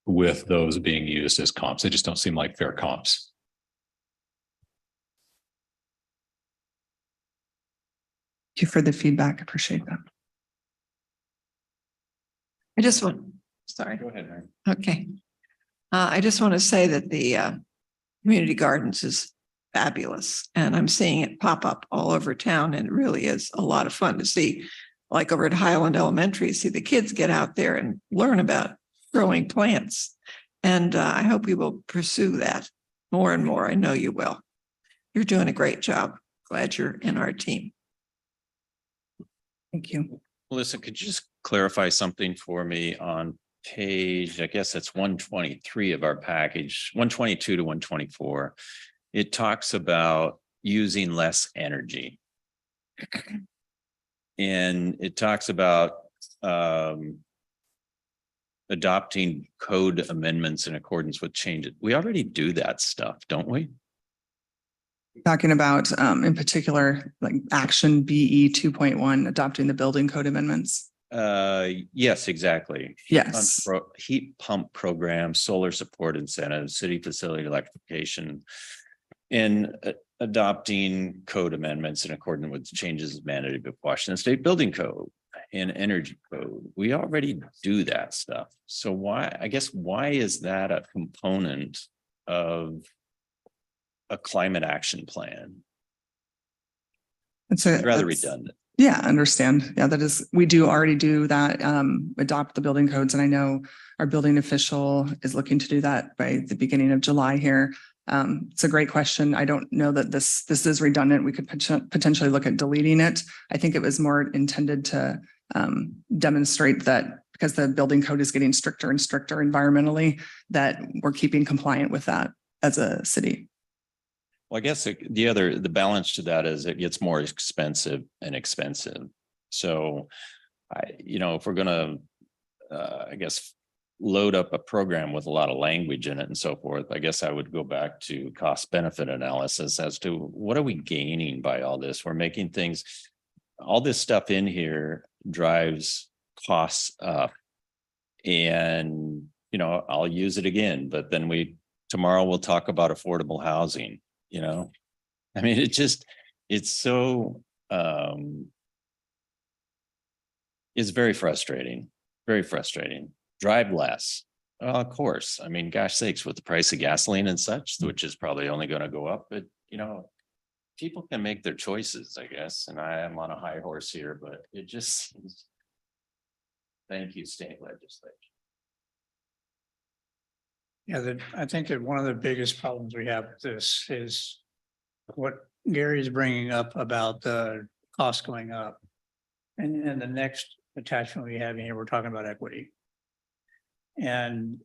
with those being used as comps. They just don't seem like fair comps. Thank you for the feedback. Appreciate that. I just want, sorry. Go ahead, Mary. Okay. I just want to say that the community gardens is fabulous, and I'm seeing it pop up all over town, and it really is a lot of fun to see, like over at Highland Elementary, see the kids get out there and learn about growing plants. And I hope you will pursue that more and more. I know you will. You're doing a great job. Glad you're in our team. Thank you. Melissa, could you just clarify something for me on page, I guess that's 123 of our package, 122 to 124. It talks about using less energy. And it talks about adopting code amendments in accordance with changes. We already do that stuff, don't we? Talking about in particular, like action BE 2.1, adopting the building code amendments. Yes, exactly. Yes. Heat pump program, solar support incentives, city facility electrification. And adopting code amendments in accordance with changes mandated by Washington State Building Code and Energy Code. We already do that stuff. So why is that a component of a climate action plan? It's rather redundant. Yeah, understand. Yeah, that is, we do already do that, adopt the building codes. And I know our building official is looking to do that by the beginning of July here. It's a great question. I don't know that this is redundant. We could potentially look at deleting it. I think it was more intended to demonstrate that because the building code is getting stricter and stricter environmentally, that we're keeping compliant with that as a city. Well, I guess the balance to that is it gets more expensive and expensive. So if we're going to, load up a program with a lot of language in it and so forth, I guess I would go back to cost benefit analysis as to what are we gaining by all this? We're making all this stuff in here drives costs up, and, I'll use it again, but then tomorrow we'll talk about affordable housing. I mean, it's so, it's very frustrating. Very frustrating. Drive less. Of course, I mean, gosh sakes, with the price of gasoline and such, which is probably only going to go up, but you know, people can make their choices, I guess, and I am on a high horse here, but it just. Thank you, state legislature. Yeah, I think that one of the biggest problems we have with this is what Gary is bringing up about the cost going up. And the next attachment we have in here, we're talking about equity. And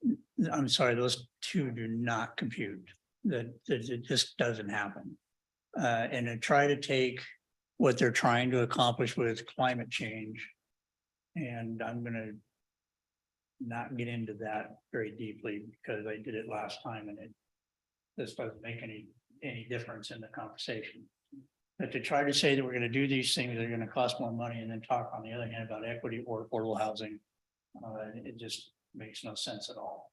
I'm sorry, those two do not compute. That it just doesn't happen. And to try to take what they're trying to accomplish with climate change. And I'm gonna not get into that very deeply because I did it last time and this doesn't make any difference in the conversation. But to try to say that we're gonna do these things that are gonna cost more money and then talk on the other hand about equity or affordable housing, it just makes no sense at all.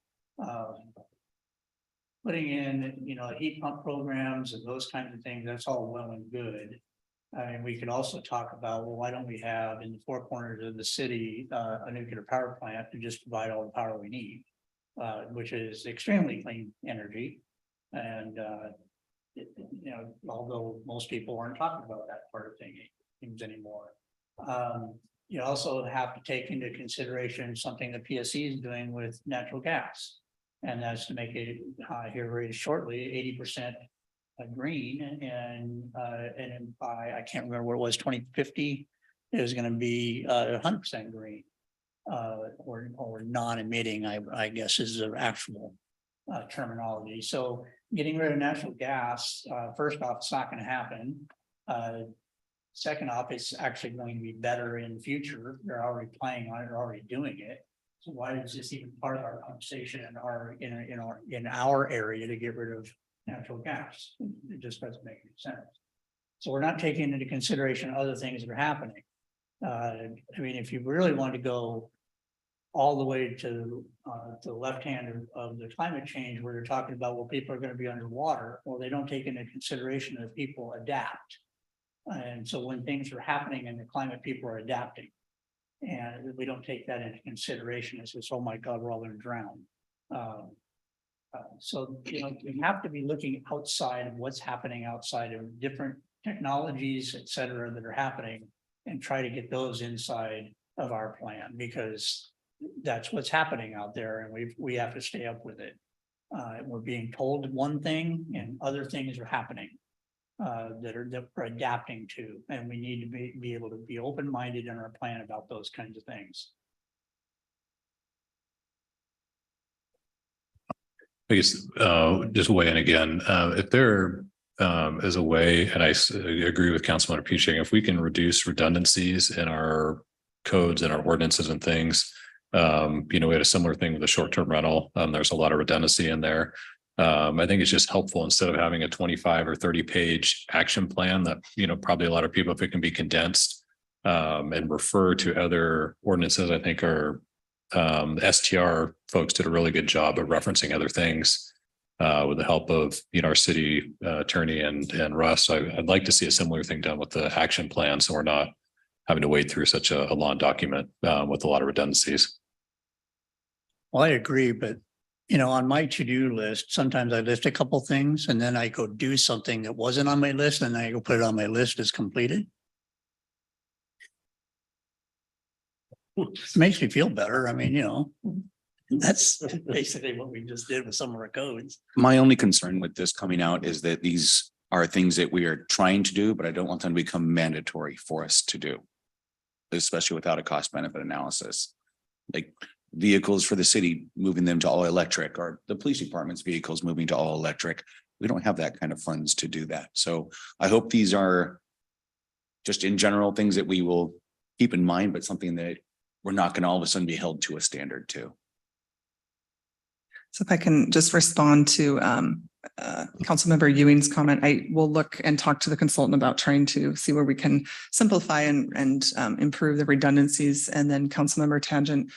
Putting in, you know, heat pump programs and those kinds of things, that's all well and good. And we could also talk about, well, why don't we have in the four corners of the city, a nuclear power plant to just provide all the power we need, which is extremely clean energy. And, you know, although most people aren't talking about that part of things anymore. You also have to take into consideration something the PSC is doing with natural gas. And that's to make it here very shortly, 80% green and by, I can't remember what it was, 2050, it was going to be 100% green or non-emitting, I guess is the actual terminology. So getting rid of natural gas, first off, it's not going to happen. Second off, it's actually going to be better in the future. They're already playing on it, they're already doing it. So why is this even part of our conversation in our area to get rid of natural gas? It just doesn't make any sense. So we're not taking into consideration other things that are happening. I mean, if you really want to go all the way to the left hand of the climate change, where they're talking about, well, people are going to be underwater. Well, they don't take into consideration that people adapt. And so when things are happening in the climate, people are adapting. And we don't take that into consideration. It's just, oh my God, we're all going to drown. So, you know, we have to be looking outside of what's happening outside of different technologies, et cetera, that are happening and try to get those inside of our plan, because that's what's happening out there and we have to stay up with it. We're being told one thing and other things are happening that we're adapting to, and we need to be able to be open-minded in our plan about those kinds of things. I guess, just weigh in again, if there is a way, and I agree with Councilman Piching, if we can reduce redundancies in our codes and our ordinances and things, you know, we had a similar thing with the short-term rental. There's a lot of redundancy in there. I think it's just helpful instead of having a 25 or 30 page action plan that, you know, probably a lot of people, if it can be condensed and refer to other ordinances, I think are the STR folks did a really good job of referencing other things with the help of, you know, our city attorney and Russ. I'd like to see a similar thing done with the action plan, so we're not having to wade through such a long document with a lot of redundancies. Well, I agree, but you know, on my to-do list, sometimes I list a couple things and then I go do something that wasn't on my list and I go put it on my list as completed. It makes me feel better. I mean, you know, that's basically what we just did with some of our codes. My only concern with this coming out is that these are things that we are trying to do, but I don't want them to become mandatory for us to do, especially without a cost benefit analysis. Like vehicles for the city, moving them to all electric, or the police department's vehicles moving to all electric. We don't have that kind of funds to do that. So I hope these are just in general things that we will keep in mind, but something that we're not going to all of a sudden be held to a standard to. So if I can just respond to Councilmember Ewing's comment, I will look and talk to the consultant about trying to see where we can simplify and improve the redundancies. And then Councilmember Tangent,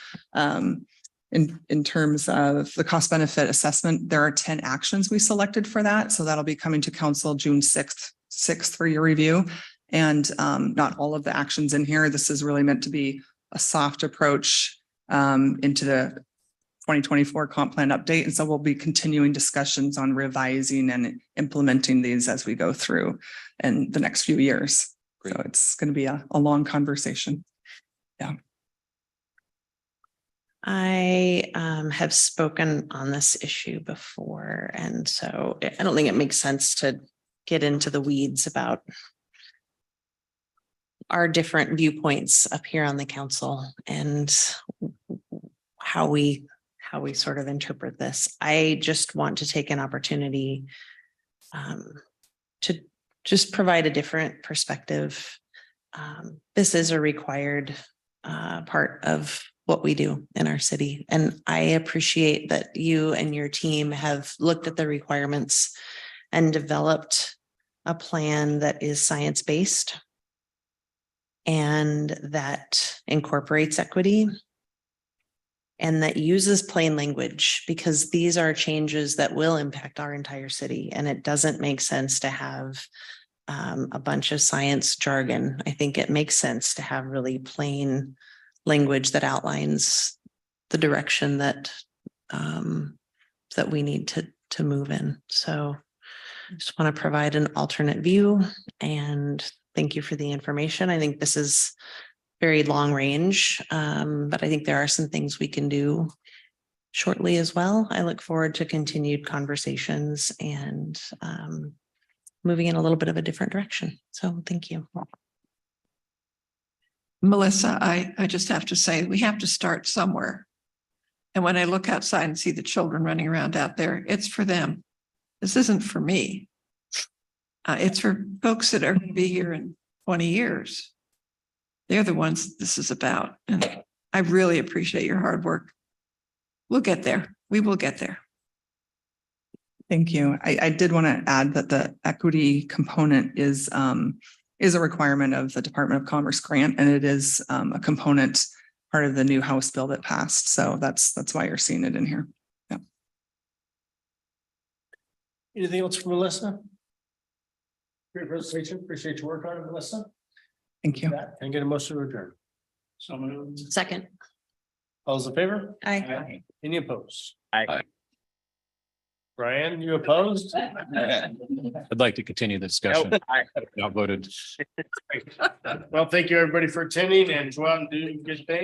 in terms of the cost benefit assessment, there are 10 actions we selected for that. So that'll be coming to council June 6th for your review. And not all of the actions in here. This is really meant to be a soft approach into the 2024 comp plan update. And so we'll be continuing discussions on revising and implementing these as we go through in the next few years. So it's going to be a long conversation. Yeah. I have spoken on this issue before, and so I don't think it makes sense to get into the weeds about our different viewpoints up here on the council and how we sort of interpret this. I just want to take an opportunity to just provide a different perspective. This is a required part of what we do in our city. And I appreciate that you and your team have looked at the requirements and developed a plan that is science-based and that incorporates equity and that uses plain language, because these are changes that will impact our entire city. And it doesn't make sense to have a bunch of science jargon. I think it makes sense to have really plain language that outlines the direction that that we need to move in. So I just want to provide an alternate view, and thank you for the information. I think this is very long range, but I think there are some things we can do shortly as well. I look forward to continued conversations and moving in a little bit of a different direction. So thank you. Melissa, I just have to say, we have to start somewhere. And when I look outside and see the children running around out there, it's for them. This isn't for me. It's for folks that are going to be here in 20 years. They're the ones this is about. And I really appreciate your hard work. We'll get there. We will get there. Thank you. I did want to add that the equity component is a requirement of the Department of Commerce grant, and it is a component part of the new House bill that passed. So that's why you're seeing it in here. Yeah. Anything else from Melissa? Great presentation. Appreciate your work on it, Melissa. Thank you. Can I get a motion to adjourn? So moved. Second. All those in favor? Aye. Any opposed? Aye. Brian, you opposed? I'd like to continue the discussion. Not voted. Well, thank you, everybody, for attending, and go out and do good things.